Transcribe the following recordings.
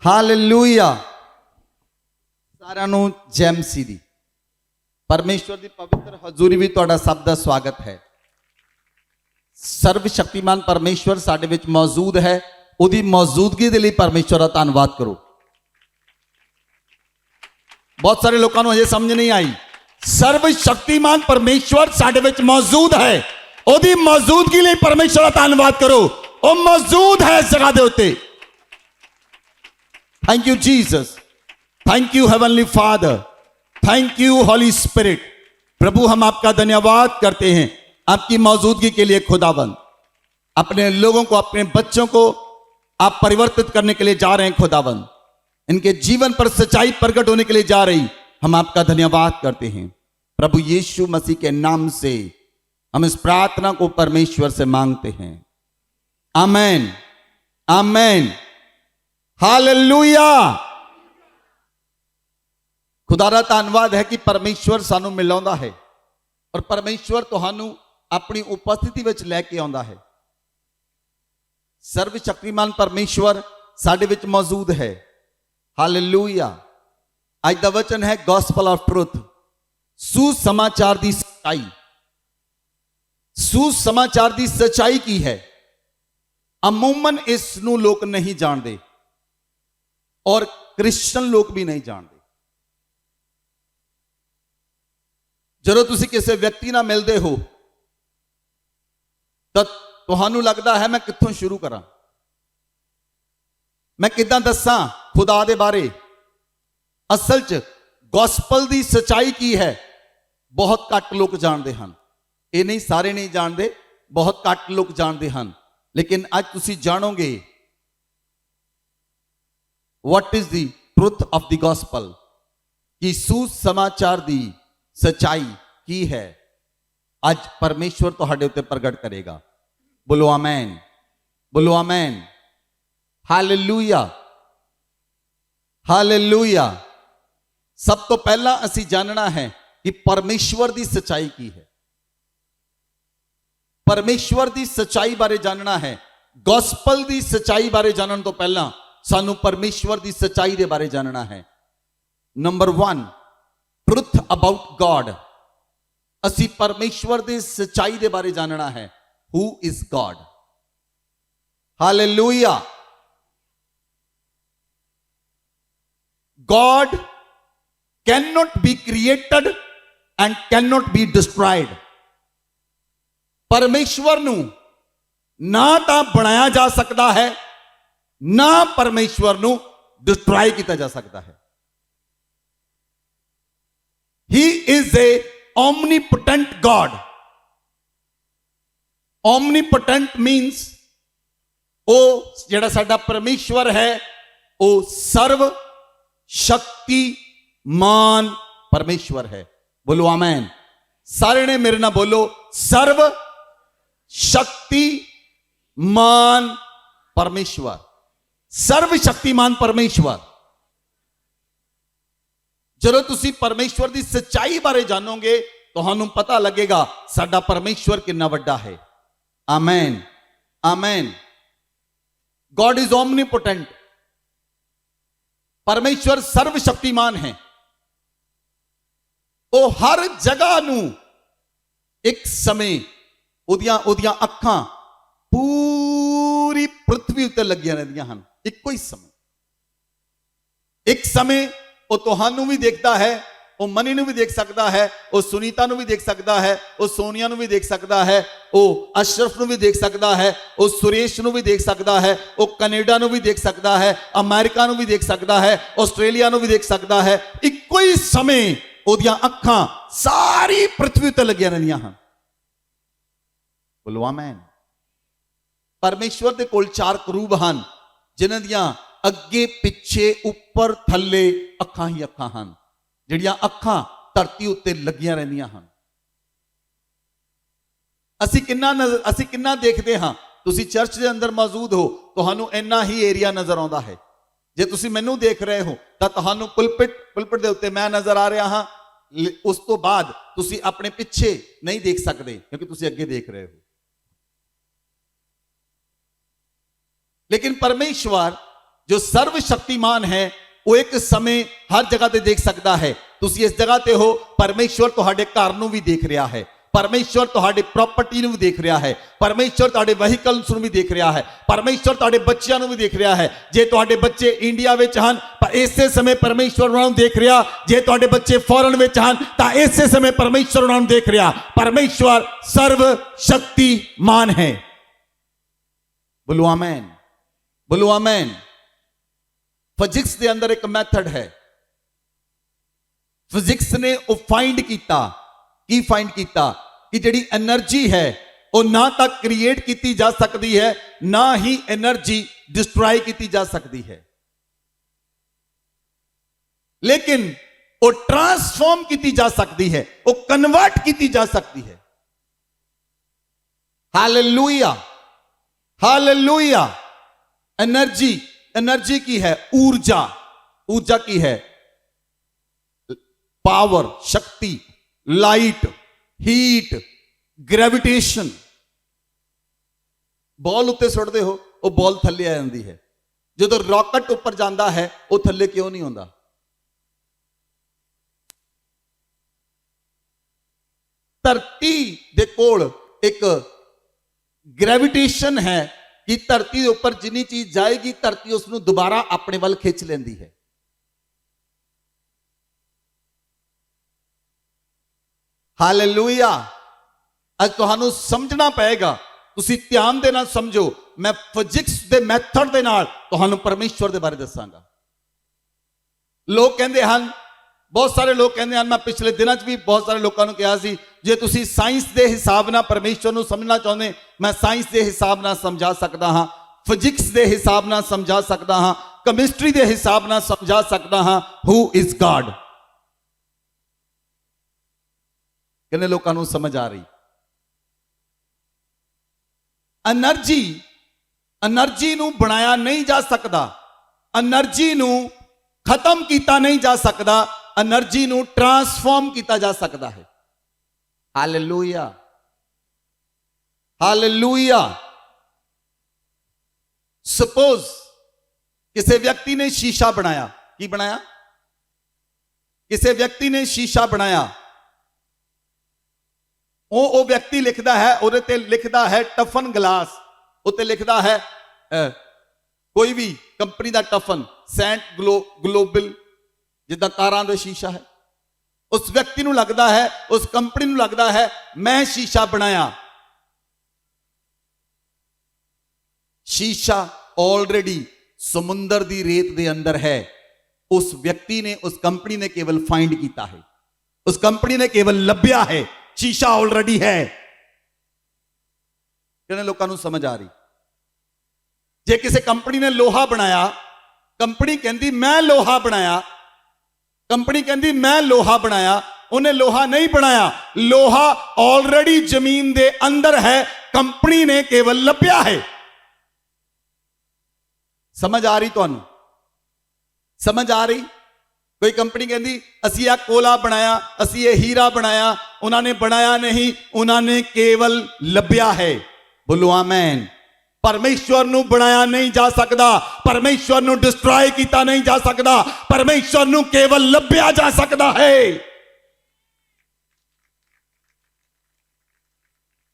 Hallelujah. सारिਆਂ ਨੂੰ ਜੈ ਮਸੀਹ ਦੀ। परमेश्वर की पवित्र हजूरी भी तुहाडा सब का स्वागत है। सर्व शक्तिमान परमेश्वर साडे विच मौजूद है। उहदी मौजूदगी के लिए परमेश्वर का धन्यवाद करो। बहुत सारे लोगों को अजे समझ नहीं आई। सर्व शक्तिमान परमेश्वर साडे विच मौजूद है, उहदी मौजूदगी लिए परमेश्वर का धन्यवाद करो। वो मौजूद है इस जगह के उत्ते। Thank you Jesus, thank you heavenly father, thank you holy spirit. प्रभु हम आपका धन्यवाद करते हैं आपकी मौजूदगी के लिए। खुदाबंद अपने लोगों को, अपने बच्चों को आप परिवर्तित करने के लिए जा रहे हैं। खुदाबंद इनके जीवन पर सच्चाई प्रकट होने के लिए जा रही, हम आपका धन्यवाद करते हैं। प्रभु यीशु मसीह के नाम से हम इस प्रार्थना को परमेश्वर से मांगते हैं। आमेन, आमेन, हालेलुया। खुदा दा धन्यवाद है कि परमेश्वर सानू मिलाउंदा है और परमेश्वर तुहानू अपनी उपस्थिति विच लैके आउंदा है। सर्वशक्तिमान परमेश्वर साडे विच मौजूद है। हालेलुया। आज दा वचन है गॉस्पल ऑफ ट्रुथ, सुसमाचार दी सच्चाई। सुसमाचार दी सच्चाई की है। अमूमन इस नू लोग नहीं जानते और क्रिश्चियन लोग भी नहीं जानते। ਜਦੋਂ ਤੁਸੀਂ ਕਿਸੇ ਵਿਅਕਤੀ ਨਾਲ ਮਿਲਦੇ ਹੋ ਤਾਂ ਤੁਹਾਨੂੰ ਲੱਗਦਾ ਹੈ ਮੈਂ ਕਿੱਥੋਂ ਸ਼ੁਰੂ ਕਰਾਂ, ਮੈਂ ਕਿੱਦਾਂ ਦੱਸਾਂ ਖੁਦਾ ਦੇ ਬਾਰੇ। ਅਸਲ 'ਚ ਗੋਸਪਲ ਦੀ ਸੱਚਾਈ ਕੀ ਹੈ ਬਹੁਤ ਘੱਟ ਲੋਕ ਜਾਣਦੇ ਹਨ। ਇਹ ਨਹੀਂ ਸਾਰੇ ਨਹੀਂ ਜਾਣਦੇ, ਬਹੁਤ ਘੱਟ ਲੋਕ ਜਾਣਦੇ ਹਨ। ਲੇਕਿਨ ਅੱਜ ਤੁਸੀਂ ਜਾਣੋਗੇ what is the truth of the gospel, कि सुसमाचार दी सच्चाई की है। आज परमेश्वर तुहाडे उत्ते प्रगट करेगा। बोलो आमेन, बोलो आमेन, हालेलुया, हालेलुया। सब तो पहला असी जानना है कि परमेश्वर दी सच्चाई की है। परमेश्वर दी सच्चाई बारे जानना है। गॉस्पल दी सच्चाई बारे जानने तो पहला सानू परमेश्वर दी सच्चाई दे बारे जानना है। Number 1, truth about God. असी परमेश्वर दे सच्चाई दे बारे जानना है। Who is God. Hallelujah. God can not be created and can not be destroyed. परमेश्वर नू ना तो बनाया जा सकता है, ना परमेश्वर नू डिस्ट्रॉय किया जा सकता है। He is a omnipotent God. Omnipotent means ओ जेड़ा साडा परमेश्वर है ओ सर्व शक्तिमान परमेश्वर है। बोलो आमेन। सारे ने मेरे ना बोलो सर्व शक्तिमान परमेश्वर, सर्वशक्तिमान परमेश्वर। जदों तुसी परमेश्वर की सच्चाई बारे जानोगे तुहानू पता लगेगा साडा परमेश्वर कितना वड्डा है। Amen, amen. God is omnipotent. परमेश्वर सर्वशक्तिमान है। वो हर जगह नू एक समय उदियां अखां पूरी पृथ्वी उत्ते लगियां रहंदियां हन। इक्को ही समय, एक समय वो तुहानू भी देखता है, वो मनी नू भी देख सकता है, वो सुनीता नू भी देख सकता है, वो सोनिया नू भी देख सकता है, वो अशरफ नू भी देख सकता है, वो सुरेश नू भी देख सकता है, वो कनेडा नू भी देख सकता है, अमेरिका नू भी देख सकता है, ऑस्ट्रेलिया नू भी देख सकता है। इक्को ही समय ਉਹਦੀਆਂ ਅੱਖਾਂ ਸਾਰੀ ਪ੍ਰithvi ਉੱਤੇ ਲੱਗੀਆਂ ਰਹਿੰਦੀਆਂ ਹਨ। ਬੋਲੋ ਆਮੇਨ। ਪਰਮੇਸ਼ਵਰ ਦੇ ਕੋਲ 4 ਕਰੂਬ ਹਨ ਜਿਨ੍ਹਾਂ ਦੀਆਂ ਅੱਗੇ ਪਿੱਛੇ ਉੱਪਰ ਥੱਲੇ ਅੱਖਾਂ ਹੀ ਅੱਖਾਂ ਹਨ, ਜਿਹੜੀਆਂ ਅੱਖਾਂ ਧਰਤੀ ਉੱਤੇ ਲੱਗੀਆਂ ਰਹਿੰਦੀਆਂ ਹਨ। ਅਸੀਂ ਕਿੰਨਾ ਦੇਖਦੇ ਹਾਂ। ਤੁਸੀਂ ਚਰਚ ਦੇ ਅੰਦਰ ਮੌਜੂਦ ਹੋ, ਤੁਹਾਨੂੰ ਇੰਨਾ ਹੀ ਏਰੀਆ ਨਜ਼ਰ ਆਉਂਦਾ ਹੈ। ਜੇ ਤੁਸੀਂ ਮੈਨੂੰ ਦੇਖ ਰਹੇ ਹੋ ਤਾਂ ਤੁਹਾਨੂੰ ਪੁਲਪਿਟ ਦੇ ਉੱਤੇ ਮੈਂ ਨਜ਼ਰ ਆ ਰਿਹਾ ਹਾਂ। ਉਸ ਤੋਂ ਬਾਅਦ ਤੁਸੀਂ ਆਪਣੇ ਪਿੱਛੇ ਨਹੀਂ ਦੇਖ ਸਕਦੇ ਕਿਉਂਕਿ ਤੁਸੀਂ ਅੱਗੇ ਦੇਖ ਰਹੇ ਹੋ। लेकिन परमेश्वर जो सर्वशक्तिमान है वो एक समय हर जगह ते देख सकता है। तुसी इस जगह ते हो, परमेश्वर तुहाडे घर नूं भी देख रहा है, परमेश्वर तुहाडे प्रॉपर्टी नूं भी देख रहा है, परमेश्वर तुहाडे व्हीकल्स नूं भी देख रहा है, परमेश्वर तुहाडे बच्चियां नूं भी देख रहा है। जे तुहाडे बच्चे इंडिया विच हन पर इसे समय परमेश्वर उन्हां नूं देख रहा, जे तुहाडे बच्चे फॉरेन विच हन तां इसे समय परमेश्वर उन्हां नूं देख रहा। परमेश्वर सर्वशक्तिमान है। बोलो आमीन, बोलो आमीन। फिजिक्स के अंदर एक मैथड है। फिजिक्स ने वो फाइंड किया कि जिहड़ी एनर्जी है वो ना तक क्रिएट की जा सकती है, ना ही एनर्जी डिस्ट्रॉय की जा सकती है, लेकिन वो ट्रांसफॉर्म की जा सकती है, वो कन्वर्ट की जा सकती है। Hallelujah, hallelujah. एनर्जी की है ऊर्जा की है पावर, शक्ति, लाइट, हीट, ग्रेविटेशन। बॉल उत्ते सुटदे हो वो बॉल थल्ले आ जाती है, जो रॉकेट ऊपर जाता है वो थल्ले क्यों नहीं आउंदा? धरती दे कोल एक ग्रेविटेशन है कि धरती के उपर जिन्नी चीज जाएगी धरती उसनूं दोबारा अपने वाल खिंच लेंदी है। हालेलुया। अज तुहानूं समझना पएगा, तुसीं ध्यान दे नाल समझो। मैं फिजिक्स दे मैथड दे नाल तुहानूं परमेश्वर दे बारे दसांगा। लोग कहंदे हन, बहुत सारे लोग कहंदे हन, मैं पिछले दिनों भी बहुत सारे लोगों को कहा सी, जे तुसीं साइंस के हिसाब नाल परमेश्वर नूं समझना चाहुंदे, मैं साइंस के हिसाब नाल समझा सकता हाँ, फिजिक्स के हिसाब नाल समझा सकता हाँ, केमिस्ट्री के हिसाब नाल समझा सकता हाँ हू इज गॉड। कितने लोगों को समझ आ रही? एनर्जी नूं बनाया नहीं जा सकता, एनर्जी नूं खत्म किया नहीं जा सकता, एनर्जी नूं ट्रांसफॉर्म किया जा सकता है। Hallelujah, hallelujah. सपोज किसी व्यक्ति ने शीशा बनाया, की बनाया? किसी व्यक्ति ने शीशा बनाया, वो व्यक्ति लिखता है, उहदे ते लिखता है टफन ग्लास, उत्ते लिखता है कोई भी कंपनी का टफन, सेंट ग्लोबल, जिद्दां कारां दा शीशा है। उस व्यक्ति नूं लगता है, उस कंपनी नूं लगता है मैं शीशा बनाया। शीशा ऑलरेडी समुंदर दी रेत दे अंदर है। उस व्यक्ति ने, उस कंपनी ने केवल फाइंड किया है, उस कंपनी ने केवल लभ्या है, शीशा ऑलरेडी है। कितने लोगों को समझ आ रही? जे किसी कंपनी ने लोहा बनाया, कंपनी कहती मैं लोहा बनाया, कंपनी कहती मैं लोहा बनाया, उन्हें लोहा नहीं बनाया, लोहा ऑलरेडी जमीन दे अंदर है, कंपनी ने केवल लभ्या है। समझ आ रही? तुहानूं समझ आ रही? कोई कंपनी कहती असी यह कोला बनाया, असी ये हीरा बनाया, उन्होंने बनाया नहीं, उन्होंने केवल लभ्या है। बोलो आमीन। परमेश्वर नूं बनाया नहीं जा सकता, परमेश्वर नूं डिस्ट्रॉय किया नहीं जा सकता, परमेश्वर नूं केवल लभ्या जा सकता है।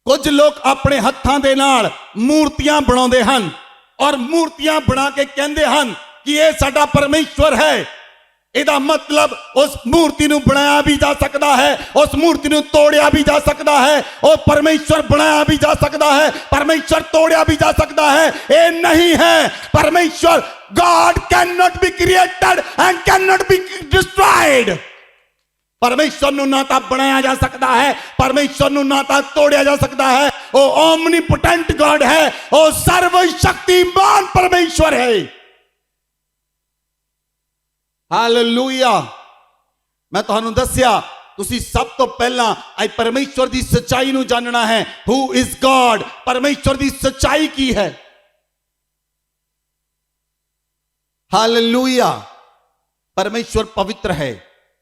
कुछ लोग अपने हत्थां दे नाल मूर्तियां बनाउंदे हन और मूर्तियां बना के कहंदे हन कि यह साडा परमेश्वर है। ਇਹਦਾ मतलब उस मूर्ति ਨੂੰ बनाया भी जा सकता है, उस मूर्ति ਨੂੰ तोड़िया भी जा सकता है, और परमेश्वर बनाया भी जा सकता है, परमेश्वर तोड़िया भी जा सकता है। ये नहीं है परमेश्वर। God cannot be created and cannot be destroyed. परमेश्वर ਨੂੰ ਨਾ ਤਾਂ ਬਣਾਇਆ ਜਾ ਸਕਦਾ ਹੈ, परमेश्वर ਨੂੰ ਨਾ ਤਾਂ ਤੋੜਿਆ ਜਾ ਸਕਦਾ ਹੈ। ਉਹ ओमनीपोटेंट गॉड है, ਉਹ सर्वशक्तिमान परमेश्वर है। हालेलुया। मैं ਤੁਹਾਨੂੰ ਦੱਸਿਆ, ਤੁਸੀਂ ਸਭ ਤੋਂ ਪਹਿਲਾਂ ਅੱਜ ਪਰਮੇਸ਼ਵਰ ਦੀ ਸੱਚਾਈ ਨੂੰ ਜਾਣਨਾ ਹੈ। ਹੂ ਇਜ਼ ਗॉड, ਪਰਮੇਸ਼ਵਰ ਦੀ ਸੱਚਾਈ ਕੀ ਹੈ। हालेलुया। परमेश्वर पवित्र है,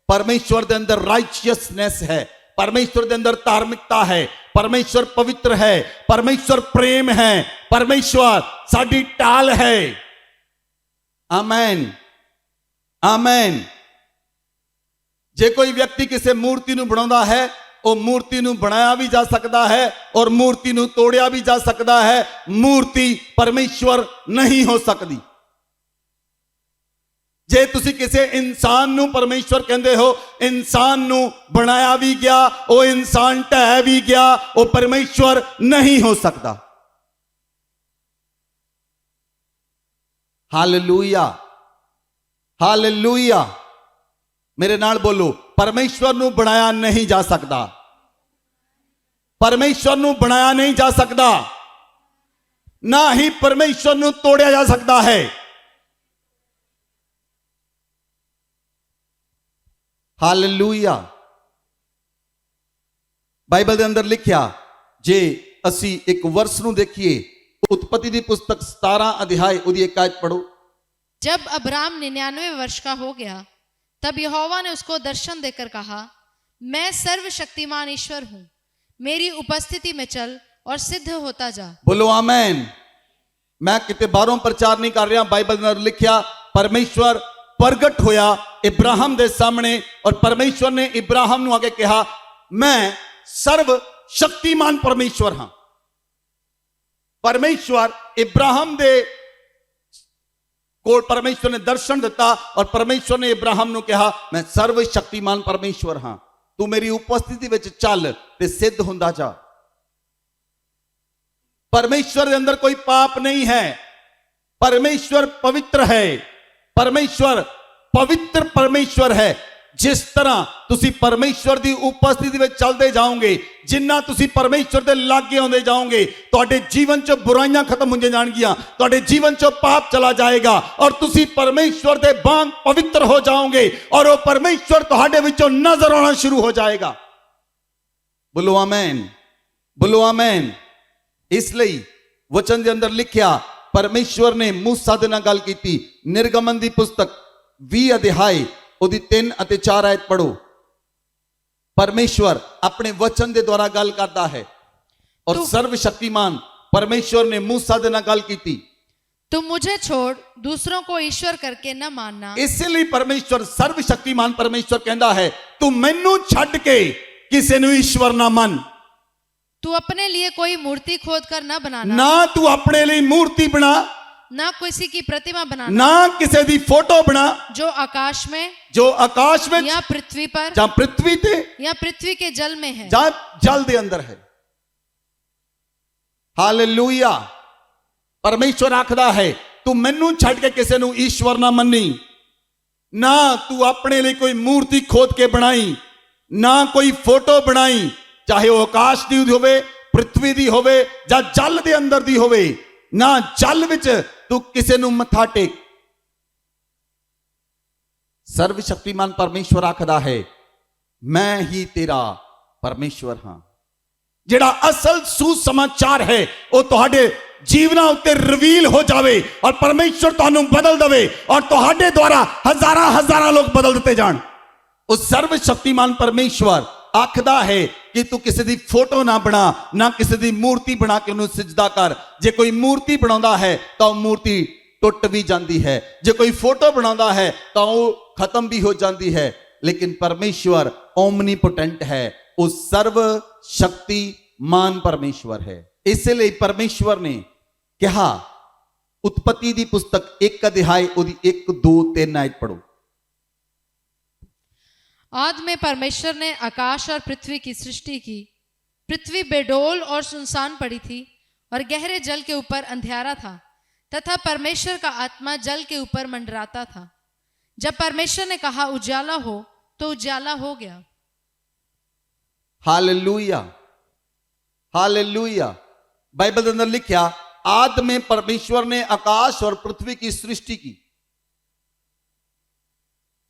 परमेश्वर के अंदर राइचियसनेस है, परमेश्वर के अंदर धार्मिकता है, परमेश्वर पवित्र है, परमेश्वर प्रेम है, परमेश्वर साडी ढाल है। आमेन, आमेन। जे कोई व्यक्ति किसी मूर्ति नूं बनाउंदा है, वो मूर्ति नूं बनाया भी जा सकता है और मूर्ति नूं तोड़िया भी जा सकता है। मूर्ति परमेश्वर नहीं हो सकती। जे तुसी किसी इंसान नूं परमेश्वर कहंदे हो, इंसान नूं बनाया भी गया, वो इंसान ढह भी गया, वो परमेश्वर नहीं हो सकता। Hallelujah, hallelujah. मेरे नाल बोलो, परमेश्वर नूं बनाया नहीं जा सकता, परमेश्वर नूं बनाया नहीं जा सकता, ना ही परमेश्वर नूं तोड़िया जा सकता है। हालेलुया। बाइबल के अंदर लिखिया, जे असी एक वर्ष नूं देखिए, उत्पत्ति की पुस्तक 17 अध्याय उदी 1 आयत पढ़ो। जब अब्राम 99 वर्ष का हो गया, तब यहोवा ने उसको दर्शन देकर कहा, मैं सर्वशक्तिमान ईश्वर हूं, मेरी उपस्थिति में चल और सिद्ध होता जा। बोलो आमेन। मैं किते बाहरों प्रचार नहीं कर रहा, बाइबल के अंदर लिखिया परमेश्वर प्रगट होया इब्राहिम के सामने और परमेश्वर ने इब्राहिम नूं आके कहा, मैं सर्वशक्तिमान परमेश्वर हां। परमेश्वर इब्राहिम दे को परमेश्वर ने दर्शन दिता और परमेश्वर ने इब्राहिम नूं कहा, मैं सर्वशक्तिमान परमेश्वर हां, तू मेरी उपस्थिति विच चल ते सिद्ध हुंदा जा। परमेश्वर के अंदर कोई पाप नहीं है, परमेश्वर पवित्र है, परमेश्वर पवित्र परमेश्वर है। जिस तरह तुसी परमेश्वर की उपस्थिति में चलते जाओगे, जिन्ना तुसी परमेश्वर के लागे आउंदे जाओगे, तुहाडे जीवन च बुराइयां खत्म हो जाणगियां, तुहाडे जीवन च पाप चला जाएगा और तुसी परमेश्वर के वांग पवित्र हो जाओगे और वो परमेश्वर तुहाडे विचों नजर आना शुरू हो जाएगा। बोलो आमेन, बोलो आमेन। इसलिए वचन के अंदर लिखिया, परमेश्वर ने मूसा दे नाल गल कीती। निर्गमन की पुस्तक 20 अध्याय उदी 3 अते 4 आयत पढ़ो। परमेश्वर अपने वचन के द्वारा गल करता है और सर्वशक्तिमान परमेश्वर ने मूसा दे नाल गल कीती, तुम मुझे छोड़ दूसरों को ईश्वर करके न मानना। इसलिए परमेश्वर सर्वशक्तिमान परमेश्वर कहता है, तू मैनू छड्ड के किसी नूं ईश्वर ना मन। तू अपने लिए कोई मूर्ति खोद कर न बनाना, ना तू अपने लिए मूर्ति बना, ना किसी की प्रतिमा बनाना, ना किसी दी फोटो बना, जो आकाश में, जो आकाश में या पृथ्वी पर, जहां पृथ्वी ते, या पृथ्वी के जल में है, जहां जल दे अंदर है। हालेलुया। परमेश्वर आखदा है, तू मैनू छड्ड के किसी नूं ईश्वर ना मन्नी, ना तू अपने लिए कोई मूर्ति खोद के बनाई, ना कोई फोटो बनाई, चाहे वो आकाश दी होवे, पृथ्वी दी होवे, या जल दे अंदर दी होवे, ना जल विच तू किसी नूं मथा टेक। सर्वशक्तिमान परमेश्वर आखदा है, मैं ही तेरा परमेश्वर हां। जिहड़ा असल सुसमाचार है वो तुहाडे जीवना उत्ते रिवील हो जावे और परमेश्वर तुहानू बदल देवे और तुहाडे द्वारा हजारां हजारां लोग बदल दिते जान। उस सर्वशक्तिमान परमेश्वर आखदा है कि तू किसी दी फोटो ना बना, ना किसी दी मूर्ति बना के उन्हें सिजदा कर। जे कोई मूर्ति बनाता है तो मूर्ति टुट भी जाती है, जे कोई फोटो बनाता है तो वो खत्म भी हो जाती है। लेकिन परमेश्वर ओमनीपोटेंट है, वो सर्वशक्तिमान परमेश्वर है। इसलिए परमेश्वर ने कहा, उत्पत्ति की पुस्तक 1 अध्याय 1, 2, 3 आयत पढ़ो। आदि में परमेश्वर ने आकाश और पृथ्वी की सृष्टि की। पृथ्वी बेडोल और सुनसान पड़ी थी और गहरे जल के ऊपर अंधियारा था तथा परमेश्वर का आत्मा जल के ऊपर मंडराता था। जब परमेश्वर ने कहा उजाला हो, तो उजाला हो गया। Hallelujah, hallelujah. बाइबल के अंदर लिखा, आदि में परमेश्वर ने आकाश और पृथ्वी की सृष्टि की।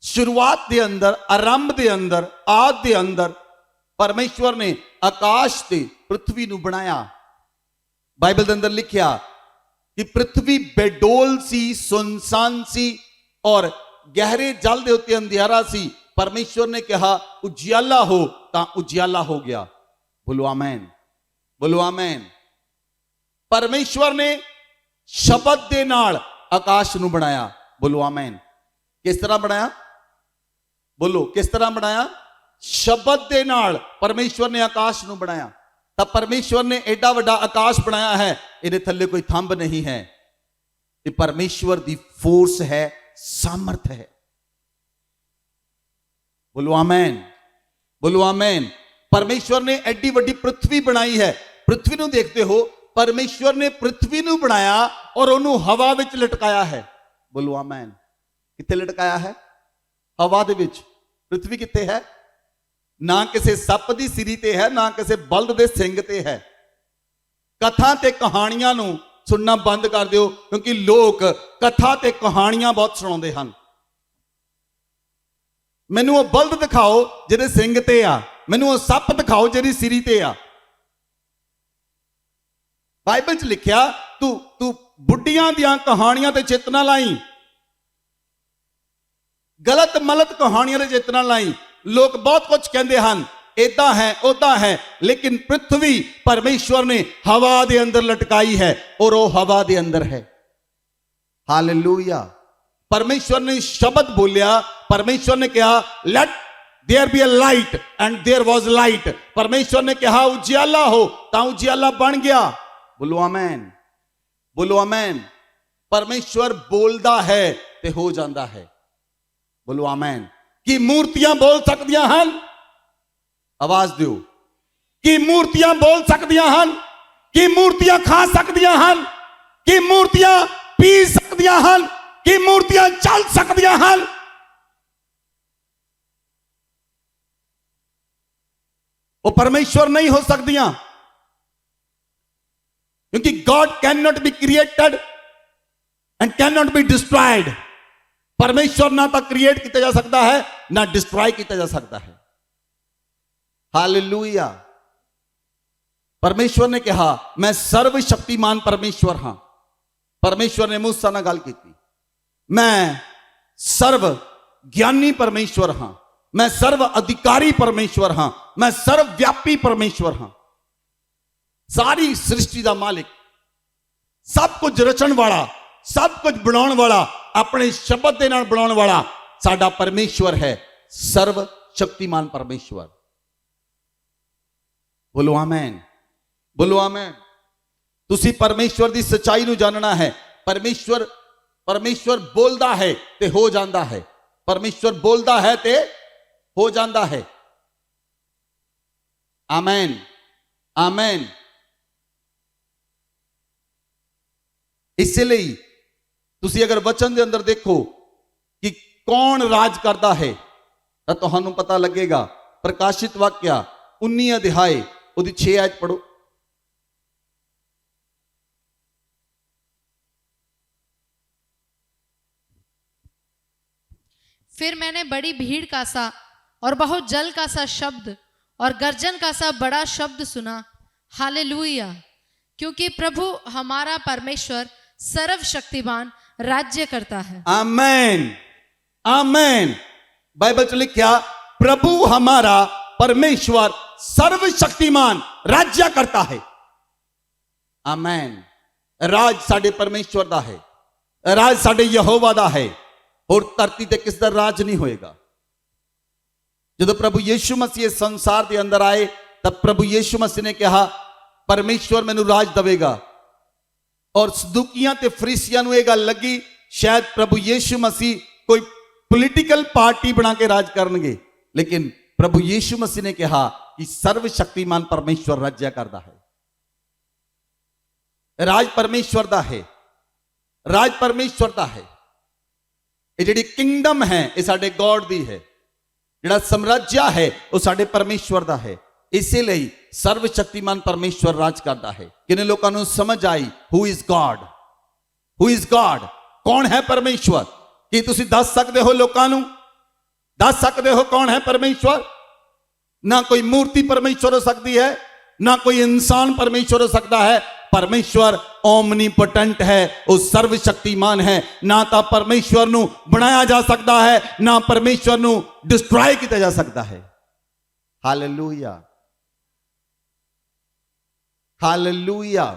शुरुआत के अंदर, आरंभ के अंदर, आदि के अंदर परमेश्वर ने आकाश ते पृथ्वी नू बनाया। बाइबल के अंदर लिखा कि पृथ्वी बेडोल सी, सुनसान सी और गहरे जल के उत्ते अंधियारा सी। परमेश्वर ने कहा उजियाला हो, ता उजियाला हो गया। बोलो आमेन, बोलो आमेन। परमेश्वर ने शब्द दे नाल आकाश नू बनाया। बोलो आमेन। किस तरह बनाया? बोलो किस तरह बनाया? शब्द दे नाल परमेश्वर ने आकाश नू बनाया। तब परमेश्वर ने एडा वड्डा आकाश बनाया है, इहदे थल्ले कोई थंब नहीं है। ये परमेश्वर दी फोर्स है, सामर्थ है। बोलो आमेन, बोलो आमेन। परमेश्वर ने एडी वड्डी पृथ्वी बनाई है। पृथ्वी नू देखते हो, परमेश्वर ने पृथ्वी नू बनाया और ओनू हवा विच लटकाया है। बोलो आमेन। कित्थे लटकाया है? हवा दे विच। पृथ्वी कित्थे है? ना किसी सप दी सिरी ते है, ना किसी बल्द दे सिंग ते है। कथा ते कहानियां नू सुनना बंद कर दिओ, क्योंकि लोग कथा ते कहानियां बहुत सुणाउंदे हन। मैनू वो बल्द दिखाओ जिहदे सिंग ते आ, मैनू वो सप दिखाओ जिहदी सिरी ते आ। बाइबल च लिखिया, तू तू बुढ़ियां दियां कहानियां ते चित ना लाई, गलत मलत कहानियां ते चित ना लाई। लोग बहुत कुछ कहते हैं, इदा है उदा है, लेकिन पृथ्वी परमेश्वर ने हवा दे अंदर लटकाई है और वो हवा दे अंदर है। हालेलुया। परमेश्वर ने शब्द बोलिया, परमेश्वर ने कहा let there be a light and there was light. परमेश्वर ने कहा उजियाला हो, ता उजियाला बन गया। बोलो आमेन, बोलो आमेन। परमेश्वर बोलदा है ते हो जाता है। बोलो आमेन। कि मूर्तियां बोल सकदियां हन? आवाज दियो। कि मूर्तियां बोल सकदियां हन? कि मूर्तियां खा सकदियां हन? कि मूर्तियां पी सकदियां हन? कि मूर्तियां चल सकदियां हन? वो परमेश्वर नहीं हो सकदियां, क्योंकि God can not be created and can not be destroyed. परमेश्वर ना तो क्रिएट किया जा सकता है, ना डिस्ट्रॉय किया जा सकता है। हालेलुया। परमेश्वर ने कहा मैं सर्वशक्तिमान परमेश्वर हां। परमेश्वर ने मूसा नाल गल की, मैं सर्व ज्ञानी परमेश्वर हां, मैं सर्व अधिकारी परमेश्वर हां, मैं सर्वव्यापी परमेश्वर हां। सारी सृष्टि का मालिक, सब कुछ रचन वाला, सब कुछ बनाने वाला, अपने शब्द के नाल बनाने वाला साडा परमेश्वर है, सर्व शक्तिमान परमेश्वर। बोलो आमेन, बोलो आमेन। तुसी परमेश्वर की सच्चाई नू जानना है। परमेश्वर परमेश्वर बोलता है ते हो जाता है। परमेश्वर बोलता है ते हो जाता है। आमेन, आमेन। इसलिए तुसी अगर वचन के अंदर देखो कि कौन राज करता है, तो तुहानू पता लगेगा। प्रकाशित वाक्या 19 अध्याय उदी 6 आयत पढ़ो। फिर मैंने बड़ी भीड़ का सा और बहुत जल का सा शब्द और गर्जन का सा बड़ा शब्द सुना। हालेलुया। क्योंकि प्रभु हमारा परमेश्वर सर्वशक्तिमान राज्य करता है। आमेन, आमेन। बाइबल च लिखा प्रभु हमारा परमेश्वर सर्वशक्तिमान राज्य करता है। आमेन। राज साडे परमेश्वर दा है, राज साडे यहोवा दा है, और धरती ते किस दा राज नहीं होएगा। जब प्रभु यीशु मसीह संसार के अंदर आए, तब प्रभु यीशु मसीह ने कहा परमेश्वर मैनू राज देवेगा। और सदूकियां ते फरीसियां नू यह गल लगी शायद प्रभु यीशु मसीह कोई पॉलिटिकल पार्टी बना के राज करनगे, लेकिन प्रभु यीशु मसीह ने कहा कि सर्वशक्तिमान परमेश्वर राज्य करता है। राज परमेश्वर दा है, राज परमेश्वर दा है। ये जिहड़ी किंगडम है ये साडे गॉड दी है। ਜਿਹੜਾ ਸਮਰਾਜਿਆ ਹੈ ਉਹ ਸਾਡੇ ਪਰਮੇਸ਼ਵਰ ਦਾ ਹੈ। ਇਸੇ ਲਈ ਸਰਵ ਸ਼ਕਤੀਮਾਨ ਪਰਮੇਸ਼ਵਰ ਰਾਜ ਕਰਦਾ ਹੈ। ਕਿੰਨੇ ਲੋਕਾਂ ਨੂੰ ਸਮਝ ਆਈ who is God? Who is God? ਕੌਣ ਹੈ ਪਰਮੇਸ਼ਵਰ? ਕੀ ਤੁਸੀਂ ਦੱਸ ਸਕਦੇ ਹੋ? ਲੋਕਾਂ ਨੂੰ ਦੱਸ ਸਕਦੇ ਹੋ ਕੌਣ ਹੈ ਪਰਮੇਸ਼ਵਰ? ਨਾ ਕੋਈ ਮੂਰਤੀ ਪਰਮੇਸ਼ਵਰ ਹੋ ਸਕਦੀ ਹੈ, ਨਾ ਕੋਈ ਇਨਸਾਨ ਪਰਮੇਸ਼ਵਰ ਹੋ ਸਕਦਾ ਹੈ। ਪਰਮੇਸ਼ਵਰ ਓਮਨੀਪੋਟੈਂਟ ਹੈ, ਉਹ ਸਰਵ ਸ਼ਕਤੀਮਾਨ ਹੈ। ਨਾ ਤਾਂ ਪਰਮੇਸ਼ਵਰ ਨੂੰ ਬਣਾਇਆ ਜਾ ਸਕਦਾ ਹੈ, ਨਾ ਪਰਮੇਸ਼ਵਰ ਨੂੰ ਡਿਸਟਰੋਏ ਕੀਤਾ ਜਾ ਸਕਦਾ ਹੈ। Hallelujah, hallelujah.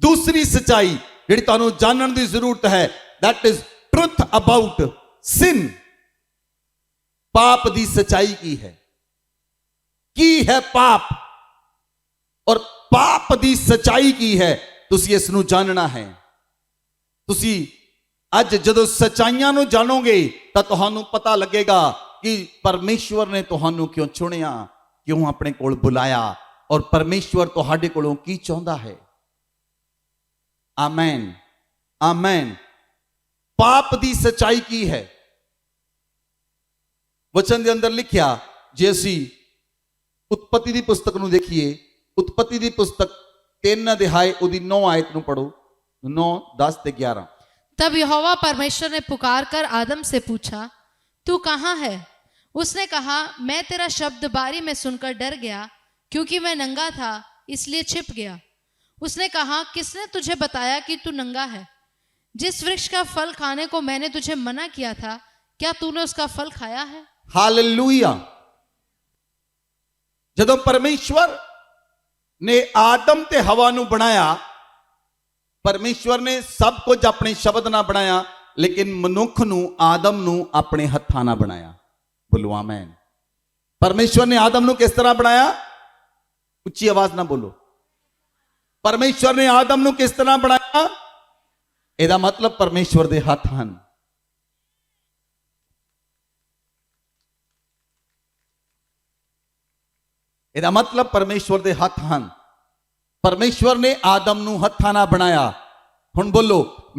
ਦੂਸਰੀ ਸਚਾਈ ਜਿਹੜੀ ਤੁਹਾਨੂੰ ਜਾਣਨ ਦੀ ਜ਼ਰੂਰਤ ਹੈ, that is truth about sin। ਪਾਪ ਦੀ ਸਚਾਈ ਕੀ ਹੈ? ਕੀ ਹੈ ਪਾਪ ਔਰ ਪਾਪ ਦੀ ਸਚਾਈ ਕੀ ਹੈ? ਤੁਸੀਂ ਇਸ ਨੂੰ ਜਾਣਨਾ ਹੈ। ਤੁਸੀਂ ਅੱਜ ਜਦੋਂ ਸਚਾਈਆਂ ਨੂੰ ਜਾਣੋਗੇ ਤਾਂ ਤੁਹਾਨੂੰ ਪਤਾ ਲੱਗੇਗਾ ਕਿ ਪਰਮੇਸ਼ਵਰ ਨੇ ਤੁਹਾਨੂੰ ਕਿਉਂ ਚੁਣਿਆ, ਕਿਉਂ ਆਪਣੇ ਕੋਲ ਬੁਲਾਇਆ ਔਰ ਪਰਮੇਸ਼ਵਰ ਤੁਹਾਡੇ ਕੋਲੋਂ ਕੀ ਚਾਹੁੰਦਾ ਹੈ। Amen, amen. ਪਾਪ ਦੀ ਸਚਾਈ ਕੀ ਹੈ? ਵਚਨ ਦੇ ਅੰਦਰ ਲਿਖਿਆ, ਜੇ ਅਸੀਂ ਉਤਪਤੀ ਦੀ ਪੁਸਤਕ ਨੂੰ ਦੇਖੀਏ, उत्पत्ति की पुस्तक 3 अध्याय उसकी 9 आयत ਨੂੰ पढ़ो, 9, 10 ਤੇ 11। तब यहोवा परमेश्वर ने पुकार कर आदम से पूछा, तू कहाँ है? उसने कहा, मैं तेरा शब्द बारी में सुनकर डर गया, क्योंकि मैं नंगा था इसलिए छिप गया। उसने कहा, किसने तुझे बताया कि तू नंगा है? जिस वृक्ष का फल खाने को मैंने तुझे मना किया था, क्या तूने उसका फल खाया है? हालेलुया। जदों परमेश्वर ने आदम ते हवा नू बनाया, परमेश्वर ने सब कुछ अपने शब्द ना बनाया, लेकिन मनुख नू, आदम नू अपने हत्थां ना बनाया। बोलो आमीन। परमेश्वर ने आदम नू किस तरह बनाया? उच्ची आवाज ना बोलो। परमेश्वर ने आदम नू किस तरह बनाया? ਇਹਦਾ मतलब परमेश्वर दे हत्थ ਹਨ। ਇਹਦਾ मतलब परमेश्वर दे हत्थ ਹਨ। परमेश्वर ने आदम ਨੂੰ ਹੱਥਾਂ ਨਾਲ ਬਣਾਇਆ। ਹੁਣ ਬੋਲੋ,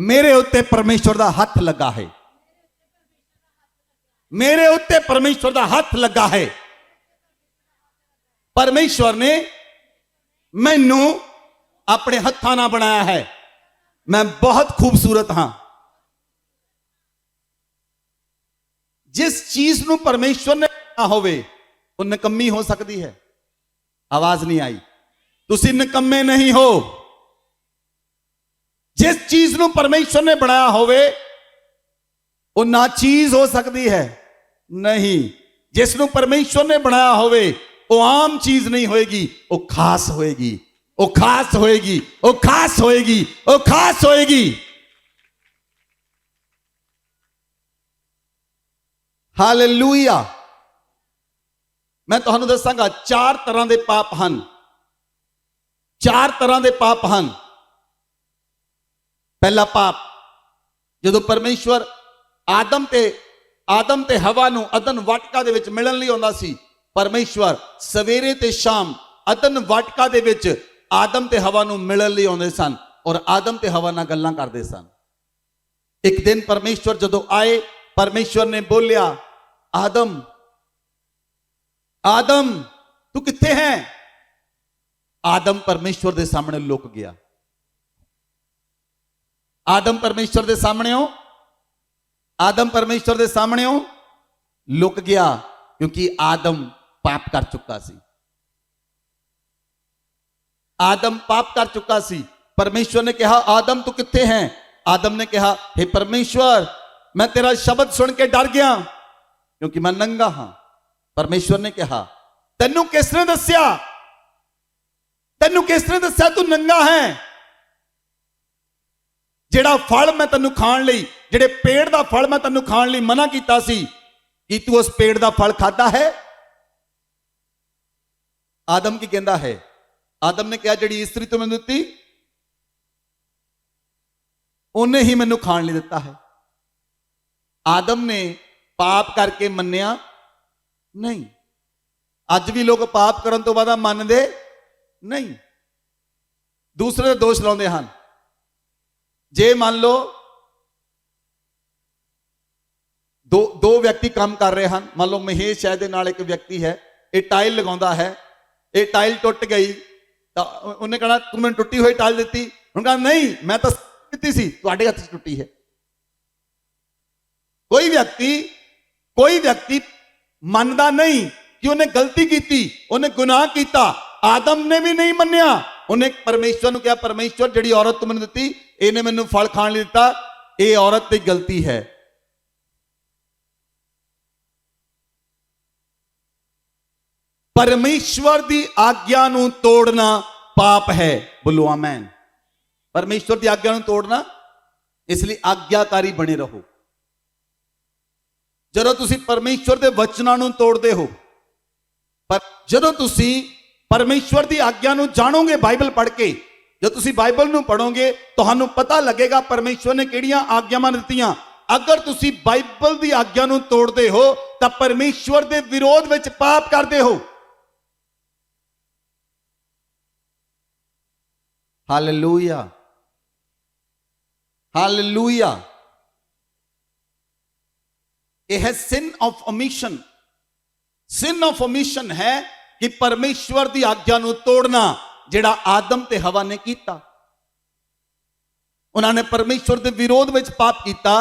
ਮੇਰੇ ਉੱਤੇ परमेश्वर ਦਾ ਹੱਥ ਲੱਗਾ ਹੈ। ਮੇਰੇ ਉੱਤੇ परमेश्वर ਦਾ ਹੱਥ ਲੱਗਾ ਹੈ। परमेश्वर ने ਮੈਨੂੰ ਆਪਣੇ ਹੱਥਾਂ ਨਾਲ ਬਣਾਇਆ ਹੈ। मैं बहुत खूबसूरत हाँ। जिस चीज ਨੂੰ परमेश्वर ने ना होवे वो निकम्मी हो सकती है। आवाज नहीं आई। तुसी निकम्मे नहीं हो। जिस चीज ਨੂੰ परमेश्वर ने बनाया होवे वो ना चीज हो सकती है नहीं। जिस ਨੂੰ परमेश्वर ने बनाया होवे वो आम चीज नहीं होएगी, वो खास होएगी, वो खास होएगी, वो खास होएगी, वो खास होएगी। हालेलुया। मैं तुहानू दसांगा 4 तरह के पाप हैं। 4 तरह के पाप हैं। पहला पाप, जदों परमेश्वर आदम ते हवा नू अदन वाटका दे विच मिलण लई आउंदा सी। परमेश्वर सवेरे ते शाम अदन वाटका दे विच आदम ते हवा नू मिलण लई आउंदे सन और आदम ते हवा नाल गल्लां करदे सन। एक दिन परमेश्वर जदों आए, परमेश्वर ने बोलिया, आदम आदम तू कित्थे है? आदम परमेश्वर दे सामने लुक गया। आदम परमेश्वर दे सामने हो, आदम परमेश्वर दे सामने हो लुक गया, क्योंकि आदम पाप कर चुका सी। आदम पाप कर चुका सी। परमेश्वर ने कहा, आदम तू कित्थे है? आदम ने कहा, हे परमेश्वर मैं तेरा शब्द सुन के डर गया, क्योंकि मैं नंगा हां। परमेश्वर ने कहा, तेनू किसने दस्या? तेनू किसने दस्या तू नंगा है? जेड़ा फल मैं तेनू खाण लई, जेड़े पेड़ दा फल मैं तेनू खाण लई मना कीता सी, कि तू उस पेड़ दा फल खाता है? आदम की कहंदा है? आदम ने कहा, जिहड़ी इस्त्री तू मैनूं दित्ती उन्हें ही मैनूं खाण लई दित्ता है। आदम ने पाप करके मन्निया नहीं। अज भी लोग पाप करन तो बाद मनदे नहीं, दूसरे दोष लाउंदे हन। जे मान लो ਦੋ ਵਿਅਕਤੀ ਕੰਮ ਕਰ ਰਹੇ ਹਨ। ਮੰਨ ਲਓ ਮਹੇਸ਼ ਹੈ ਦੇ ਨਾਲ ਇੱਕ ਵਿਅਕਤੀ ਹੈ, ਇਹ ਟਾਈਲ ਲਗਾਉਂਦਾ ਹੈ, ਇਹ ਟਾਈਲ ਟੁੱਟ ਗਈ ਤਾਂ ਉਹਨੇ ਕਹਣਾ ਤੂੰ ਮੈਨੂੰ ਟੁੱਟੀ ਹੋਈ ਟਾਈਲ ਦਿੱਤੀ। ਉਹਨੇ ਕਹਾ ਨਹੀਂ ਮੈਂ ਤਾਂ ਦਿੱਤੀ ਸੀ, ਤੁਹਾਡੇ ਹੱਥ 'ਚ ਟੁੱਟੀ ਹੈ। ਕੋਈ ਵਿਅਕਤੀ ਮੰਨਦਾ ਨਹੀਂ ਕਿ ਉਹਨੇ ਗਲਤੀ ਕੀਤੀ, ਉਹਨੇ ਗੁਨਾਹ ਕੀਤਾ। ਆਦਮ ਨੇ ਵੀ ਨਹੀਂ ਮੰਨਿਆ, ਉਹਨੇ ਪਰਮੇਸ਼ਵਰ ਨੂੰ ਕਿਹਾ ਪਰਮੇਸ਼ਵਰ ਜਿਹੜੀ ਔਰਤ ਤੂੰ ਮੈਨੂੰ ਦਿੱਤੀ ਇਹਨੇ ਮੈਨੂੰ ਫਲ ਖਾਣ ਲਈ ਦਿੱਤਾ, ਇਹ ਔਰਤ ਦੀ ਗਲਤੀ ਹੈ। परमेश्वर की आज्ञा नूं तोड़ना पाप है। बोलो आमेन। परमेश्वर की आज्ञा नूं तोड़ना, इसलिए आज्ञाकारी बने रहो। जदों तुसी परमेश्वर के वचनां नूं तोड़दे हो, पर जदों तुसी परमेश्वर की आज्ञा नूं जानोगे बाइबल पढ़ के, जो तुसी बाइबल नूं पढ़ोगे तुहानूं पता लगेगा परमेश्वर ने किहड़ियां आज्ञावां दित्तियां। अगर तुसी बाइबल की आज्ञा नूं तोड़दे हो तां परमेश्वर के विरोध विच पाप करदे हो। Hallelujah, hallelujah. यह है sin of omission. Sin of omission है कि परमेश्वर की आज्ञा नूं तोड़ना, जिहड़ा आदम ते हवा ने कीता। उन्होंने परमेश्वर के विरोध में पाप किया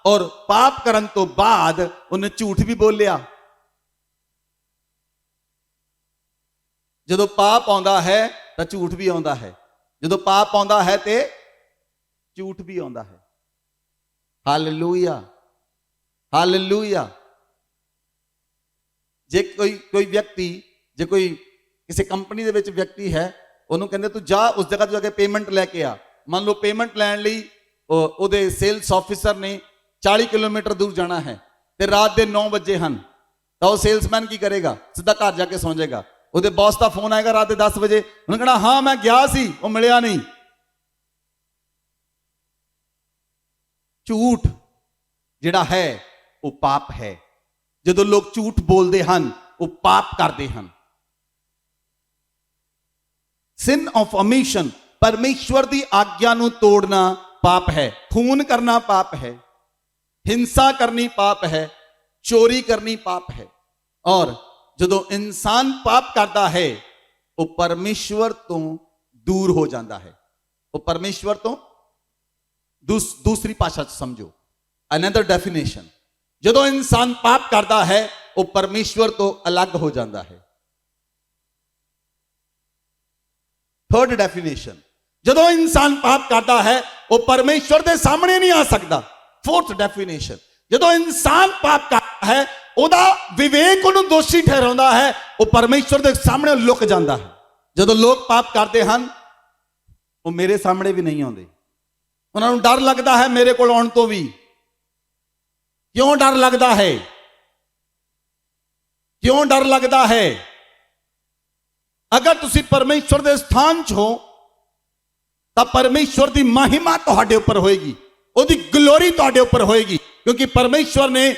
और पाप करन तो बाद उन्हें झूठ भी बोलिया। जदों पाप आउंदा है तो झूठ भी आउंदा है, जो पाप आउंदा है तो झूठ भी आउंदा है। Hallelujah, hallelujah. जे कोई व्यक्ति, जे कोई किसी कंपनी दे विच व्यक्ति है, उन्होंने कहते तू जा उस जगह जाके पेमेंट लैके आ। मान लो पेमेंट लैण लई उहदे सेल्स ऑफिसर ने 40 किलोमीटर दूर जाना है ते रात के 9 बजे हैं, तो सेल्समैन की करेगा? सीधा घर जाके सौ जाएगा। ਉਹਦੇ ਬੌਸ ਦਾ ਫੋਨ ਆਏਗਾ ਰਾਤ ਦੇ 10 ਵਜੇ, ਉਹਨੇ ਕਹਣਾ ਹਾਂ ਮੈਂ ਗਿਆ ਸੀ, ਉਹ ਮਿਲਿਆ ਨਹੀਂ। ਝੂਠ ਜਿਹੜਾ ਹੈ ਉਹ ਪਾਪ ਹੈ। ਜਦੋਂ ਲੋਕ ਝੂਠ ਬੋਲਦੇ ਹਨ ਉਹ ਪਾਪ ਕਰਦੇ ਹਨ। सिन ऑफ ओमिशन, परमेश्वर की आज्ञा नूं तोड़ना पाप है। खून करना पाप है, हिंसा करनी पाप है, चोरी करनी पाप है। और जदों इंसान पाप करता है वो परमेश्वर तो दूर हो जाता है। वो परमेश्वर तो दूसरी भाषा समझो, अनदर डेफिनेशन, जदों इंसान पाप करता है वो परमेश्वर तो अलग हो जाता है। थर्ड डेफिनेशन, जदों इंसान पाप करता है वो परमेश्वर के सामने नहीं आ सकता। फोर्थ डेफिनेशन, जदों इंसान पाप करता है ਉਹਦਾ ਵਿਵੇਕ ਉਹਨੂੰ ਦੋਸ਼ੀ ਠਹਿਰਾਉਂਦਾ ਹੈ, ਉਹ ਪਰਮੇਸ਼ਵਰ ਦੇ ਸਾਹਮਣੇ ਲੁਕ ਜਾਂਦਾ ਹੈ। ਜਦੋਂ ਲੋਕ ਪਾਪ ਕਰਦੇ ਹਨ ਉਹ ਮੇਰੇ ਸਾਹਮਣੇ ਵੀ ਨਹੀਂ ਆਉਂਦੇ, ਉਹਨਾਂ ਨੂੰ ਡਰ ਲੱਗਦਾ ਹੈ ਮੇਰੇ ਕੋਲ ਆਉਣ ਤੋਂ ਵੀ। ਕਿਉਂ ਡਰ ਲੱਗਦਾ ਹੈ? ਕਿਉਂ ਡਰ ਲੱਗਦਾ ਹੈ? ਅਗਰ ਤੁਸੀਂ ਪਰਮੇਸ਼ਵਰ ਦੇ ਸਥਾਨ 'ਚ ਹੋ ਤਾਂ ਪਰਮੇਸ਼ਵਰ ਦੀ ਮਹਿਮਾ ਤੁਹਾਡੇ ਉੱਪਰ ਹੋਏਗੀ, ਉਹਦੀ ਗਲੋਰੀ ਤੁਹਾਡੇ ਉੱਪਰ ਹੋਏਗੀ, ਕਿਉਂਕਿ ਪਰਮੇਸ਼ਵਰ ਨੇ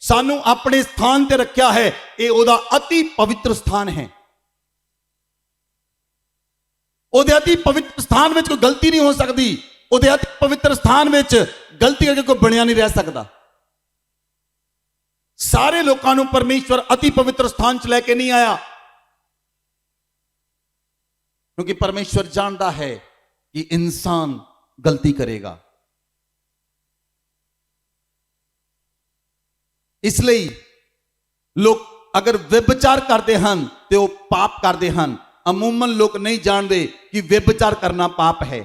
सानू अपने स्थान ते रखा है। ये ओदा अति पवित्र स्थान है। ओदे अति पवित्र स्थान में कोई गलती नहीं हो सकती। ओदे अति पवित्र स्थान में गलती करके कोई बनिया नहीं रह सकता। सारे लोगों को परमेश्वर अति पवित्र स्थान च लेके नहीं आया, क्योंकि परमेश्वर जानता है कि इंसान गलती करेगा। इसलिए लोग अगर व्यभिचार करते हैं तो वो पाप करते हैं। अमूमन लोग नहीं जानते कि व्यभिचार करना पाप है।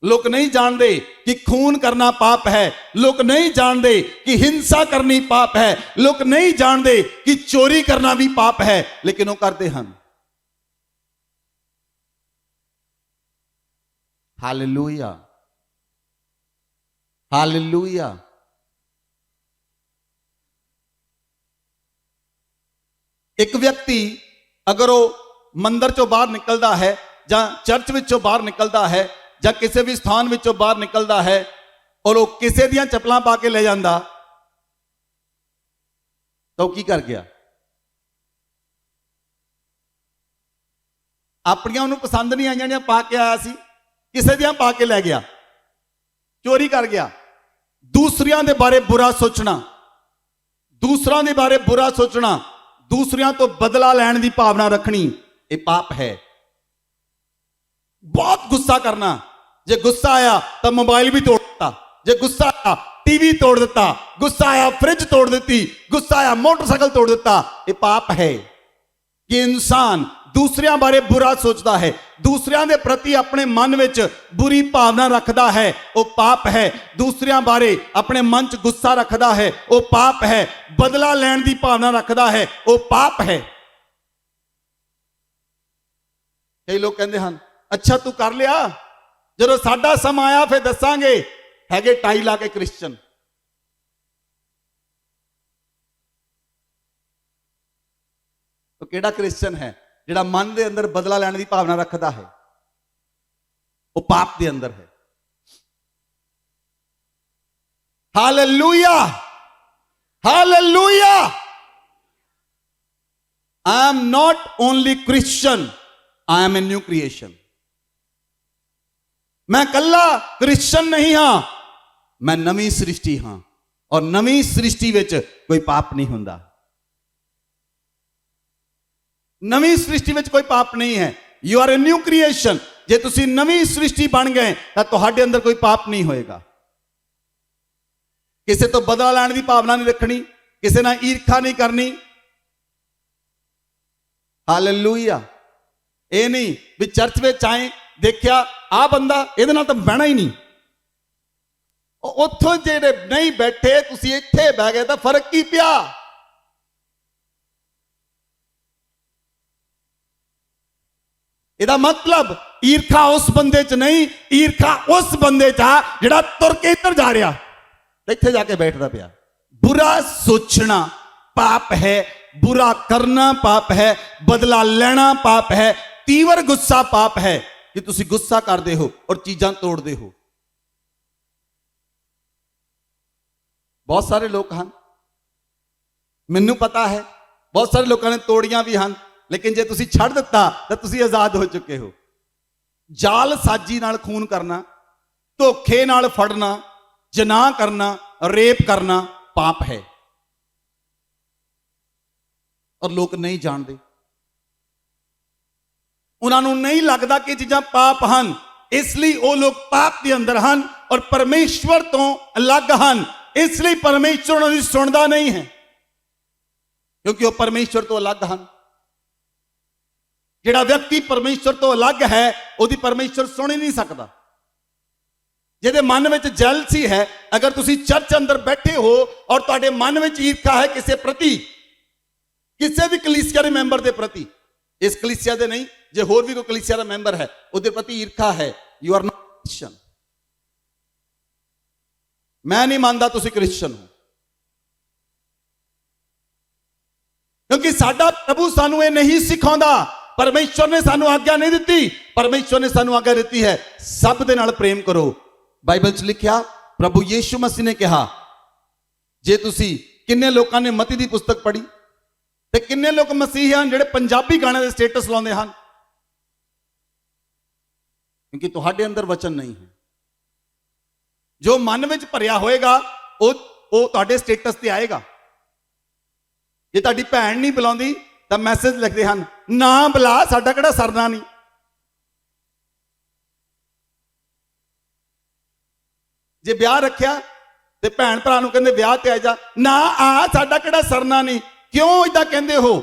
लोग नहीं जानते कि खून करना पाप है। लोग नहीं जानते कि हिंसा करनी पाप है। लोग नहीं जानते कि चोरी करना भी पाप है, लेकिन वो करते हैं। Hallelujah, hallelujah. एक व्यक्ति अगर वो मंदिर चो बाहर निकलता है, ਜਾਂ चर्च विचों बाहर निकलता है, ਜਾਂ किसी भी स्थान विचों बाहर निकलता है और वो किसी दियां चप्पलां पा के ले जाता, तो की कर गया? अपनियां उन्होंने पसंद नहीं आईयां, पा के आया सी, किसी दियां पा के ले गया, चोरी कर गया। दूसरियां दे बारे बुरा सोचना, दूसरों के बारे बुरा सोचना, दूसरियां तो बदला लैण की भावना रखनी, ये पाप है। बहुत गुस्सा करना, जे गुस्सा आया तो मोबाइल भी तोड़ दिता, जे गुस्सा आया टीवी तोड़ दिता, गुस्सा आया फ्रिज तोड़ दी, गुस्सा आया मोटरसाइकिल तोड़ दिता, ये पाप है। कि इंसान दूसरियां बारे बुरा सोचता है, दूसरियां के प्रति अपने मन में बुरी भावना रखता है, वो पाप है। दूसरियां बारे अपने मन च गुस्सा रखता है, वो पाप है। बदला लैण की भावना रखता है, वो पाप है। कई लोग कहते हैं अच्छा तू कर लिया, जो साडा समा आया फिर दसांगे, हैगे टाई ला के क्रिश्चन। तो केड़ा क्रिश्चन है जिहड़ा मन के अंदर बदला लैण की भावना रखता है? वो पाप के अंदर है। Hallelujah, hallelujah. I am not only Christian, I am a new creation. मैं कल्ला क्रिश्चियन नहीं हां, मैं नवी सृष्टि हां, और नवी सृष्टि विच कोई पाप नहीं हुंदा। नवी सृष्टि में कोई पाप नहीं है। You are a new creation. जे तुसी नवी सृष्टि बन गए तो तुहाडे अंदर कोई पाप नहीं होएगा। किसी तो बदला लैण की भावना नहीं रखनी, किसी ना ईर्खा नहीं करनी। हालेलुया। ये नहीं भी चर्च में आए देखिया आ बंदा इहदे नाल तां बहना ही नहीं, उत्थों जेड़े नहीं बैठे तुसी इत्थे बह गए तो फर्क की पिया? इहदा मतलब ईर्खा उस बंदे च नहीं, ईर्खा उस बंदे च आ जिहड़ा तुर के इधर जा रहा, इत्थे जाके बैठदा पिया। बुरा सोचना पाप है, बुरा करना पाप है, बदला लेना पाप है, तीव्र गुस्सा पाप है कि तुसी गुस्सा करदे हो और चीजां तोड़दे हो। बहुत सारे लोग हैं, मैनू पता है बहुत सारे लोगों ने तोड़ियां भी हैं, लेकिन जे तुसी छड़ दिता तो तुसी आजाद हो चुके हो। जाल साजी नाल खून करना, धोखे नाल फड़ना, जनाह करना, रेप करना पाप है, और लोग नहीं जानते। उन्होंने नहीं लगता कि चीज़ां पाप हैं, इसलिए वो लोग पाप के अंदर हैं और परमेश्वर तो अलग हैं, इसलिए परमेश्वर उन्होंने सुनता नहीं है, क्योंकि वो परमेश्वर तो अलग हैं। जिहड़ा व्यक्ति परमेश्वर तो अलग है उसकी परमेश्वर सुन ही नहीं सकता। जिहदे मन में जैलसी है, अगर तुसी चर्च अंदर बैठे हो और तुहाडे मन में ईर्खा है किसी प्रति, किसी भी कलीसिया के मैंबर के प्रति, इस कलीसिया के नहीं जे होर भी कोई कलीसिया का मैंबर है उसके प्रति ईर्खा है, यू आर नॉट क्रिश्चियन। मैं नहीं मानता तुसी क्रिश्चियन हो, क्योंकि साडा प्रभु सानू ये नहीं सिखाਉਂਦਾ। परमेश्वर ने सानू आज्ञा नहीं दी, परमेश्वर ने सानू आज्ञा दी है सब दे नाल प्रेम करो। बाइबल च लिखिया प्रभु यीशु मसीह ने कहा, जे तुसी किन्ने लोगों ने मती दी पुस्तक पढ़ी ते किन्ने लोग मसीही हैं जिहड़े पंजाबी गाने दे स्टेटस लाउंदे हैं, क्योंकि तुहाडे अंदर वचन नहीं है। जो मन में भरिया होएगा वो तुहाडे स्टेटस ते आएगा। जे तुहाडी भैन नहीं बुलाउंदी तो मैसेज लिखते हैं ना बुला, साडा किहड़ा सरना नहीं। जे ब्याह रखिया ते भैन भरा नूं कहंदे ब्याह ते आ जा, ना आ साडा किहड़ा सरना नहीं। क्यों इदां कहंदे हो?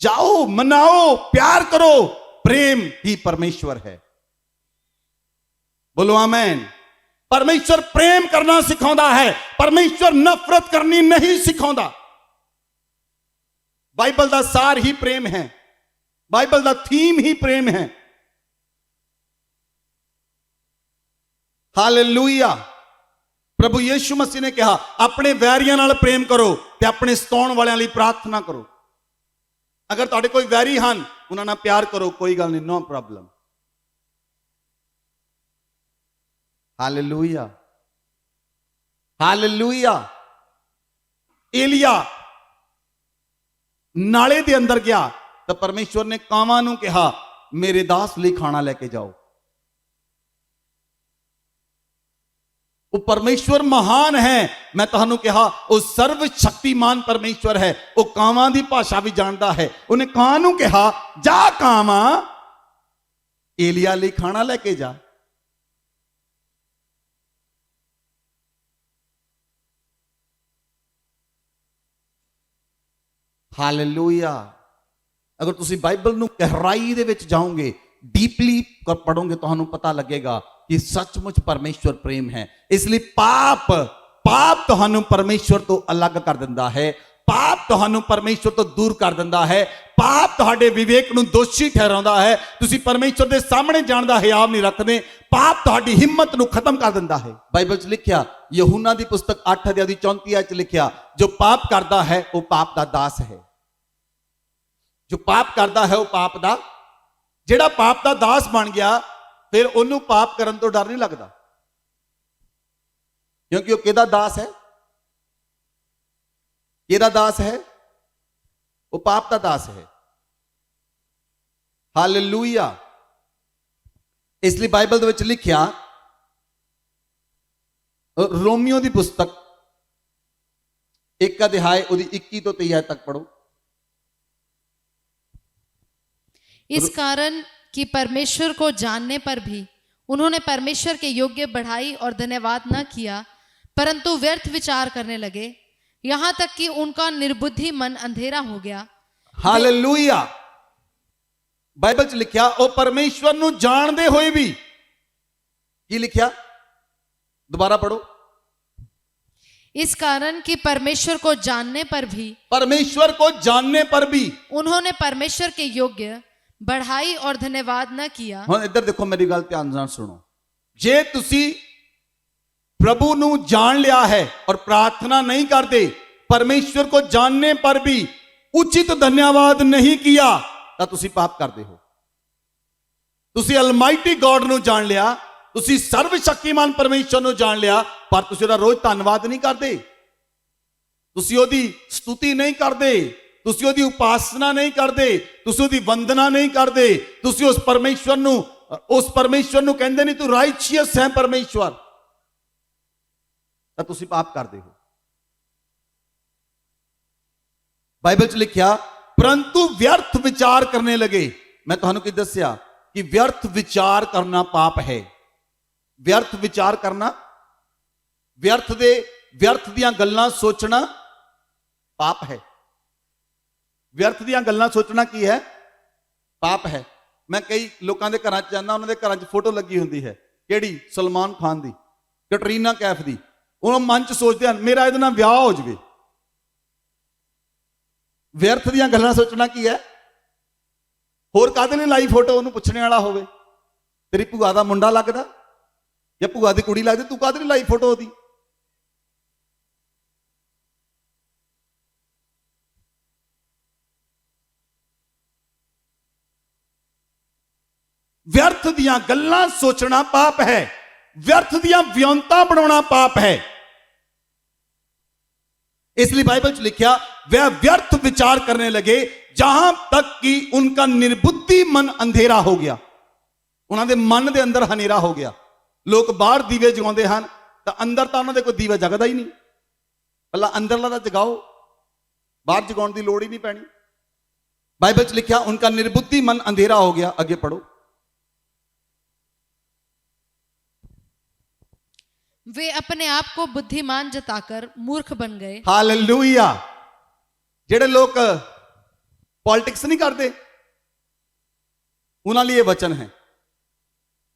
जाओ मनाओ, प्यार करो, प्रेम ही परमेश्वर है। बोलो आमीन। परमेश्वर प्रेम करना सिखाਉਂਦਾ है, परमेश्वर नफरत करनी नहीं सिखाਉਂਦਾ। बाइबल का सार ही प्रेम है, बाइबल का थीम ही प्रेम है। हालेलुया। प्रभु यीशु मसीह ने कहा अपने वैरियां नाल प्रेम करो ते अपने सताउण वालियां लई प्रार्थना करो। अगर तुहाडे कोई वैरी हैं उन्हां नाल प्यार करो, कोई गल नहीं, नो प्रॉब्लम। Hallelujah, hallelujah. एलिया नाले दे अंदर गया तो परमेश्वर ने कावां नूं कहा मेरे दास लई खाना लेके जाओ। वो परमेश्वर महान है। मैं तुहानू कहा वो सर्व शक्तिमान परमेश्वर है। वो कावां दी भाषा भी जानता है। उन्हें कां नू कहा जा कावां एलिया लई खाना लेके जा। हालेलुया। अगर तुसी बाइबल नू गहराई दे विच जाओगे, डीपली पढ़ोगे, तो पता लगेगा कि सचमुच परमेश्वर प्रेम है। इसलिए पाप तुहानू परमेश्वर तो अलग कर दिंदा है। पाप तुहानू परमेश्वर तो दूर कर दिंदा है। पाप तुहाडे विवेक नू दोषी ठहराउंदा है। तुसी परमेश्वर दे सामने जाण दा हियाव नहीं रखदे। पाप तुहाडी हिम्मत नू खत्म कर दिंदा है। बाइबल च लिखिया, यूहन्ना दी पुस्तक 8 अध्याय दी 34 आयत च लिखिया, जो पाप करदा है वो पाप दा दास है। जो पाप करदा है वो पाप दा, जेड़ा पाप दा दास बन गया, फिर ओनू पाप करन तो डर नहीं लगदा, क्योंकि वो किहदा दास है? किहदा दास है? वो पाप दा दास है। हालेलुया। इसलिए बाइबल दे विच लिखिया, रोमियो दी पुस्तक 1 अध्याय उहदी 21 तो 23 तक पढ़ो। इस कारण कि परमेश्वर को जानने पर भी उन्होंने परमेश्वर के योग्य बढ़ाई और धन्यवाद न किया, परंतु व्यर्थ विचार करने लगे, यहां तक कि उनका निर्बुद्धि मन अंधेरा हो गया। हालेलुया। बाइबल च लिखिया, ओ परमेश्वर नू जानदे होए भी, की लिखिया? दोबारा पढ़ो। इस कारण कि परमेश्वर को जानने पर भी, परमेश्वर को जानने पर भी उन्होंने परमेश्वर के योग्य बढ़ाई और धन्यवाद न किया। हाँ, इधर देखो, मेरी गल ध्यान नाल सुनो। जे तुसी प्रभु नू जान लिया है और प्रार्थना नहीं करते, परमेश्वर को जानने पर भी उचित धन्यवाद नहीं किया, तो तुसी पाप करते हो। तुसी अलमाइटी गॉड नू जान लिया, तुसी सर्वशक्तिमान परमेश्वर नू जान लिया, पर तुसी ओहदा रोज धन्यवाद नहीं करते, तुसी ओहदी स्तुति नहीं करते, तुसी ओहदी उपासना नहीं करते, तुसी ओहदी वंदना नहीं करते, तुसी उस परमेश्वर नू कहंदे नहीं तू राइचियस है परमेश्वर, तो तुसी पाप करते हो। बाइबल च लिखिया, परंतु व्यर्थ विचार करने लगे। मैं तुहानू की दस्या कि व्यर्थ विचार करना पाप है। व्यर्थ विचार करना, व्यर्थ दियां गल्लां सोचना पाप है। व्यर्थ दियां गल्लां सोचना की है? पाप है। मैं कई लोगों के घर जाना, उन्होंने घर च फोटो लगी होंगी है, केड़ी? सलमान खान दी, कैटरीना कैफ दी। उन्होंने मन च सोचते हैं मेरा इहदे नाल विआह हो जाए। व्यर्थ दियां गल्लां सोचना की है? होर काहदे लई लाई फोटो? उन्होंने पुछने वाला होवे, तेरी भूआ दा मुंडा लगदा या भूआ दी कुड़ी लगदी, तू काहदे लई लाई फोटो दी? व्यर्थ दियां गल्लां सोचना पाप है। व्यर्थ दियां व्यंता बनाना पाप है। इसलिए बाइबल च लिखिया, वह व्यर्थ विचार करने लगे, जहां तक कि उनका निर्बुद्धि मन अंधेरा हो गया। उन्होंने मन के अंदर हनेरा हो गया। लोग बाहर दीवे जगाते हैं, तो अंदर तो उन्होंने कोई दीवा जगदा ही नहीं। पहला अंदरला तो जगाओ, बाहर जगाने की लोड़ ही नहीं पैनी। बाइबल च लिखिया, उनका निर्बुद्धि मन अंधेरा हो गया। अगे पढ़ो। वे अपने आप को बुद्धिमान जताकर मूर्ख बन गए। हालेलुया। जेड़े लोग पॉलिटिक्स नहीं करते, उन्होंने लिए वचन है,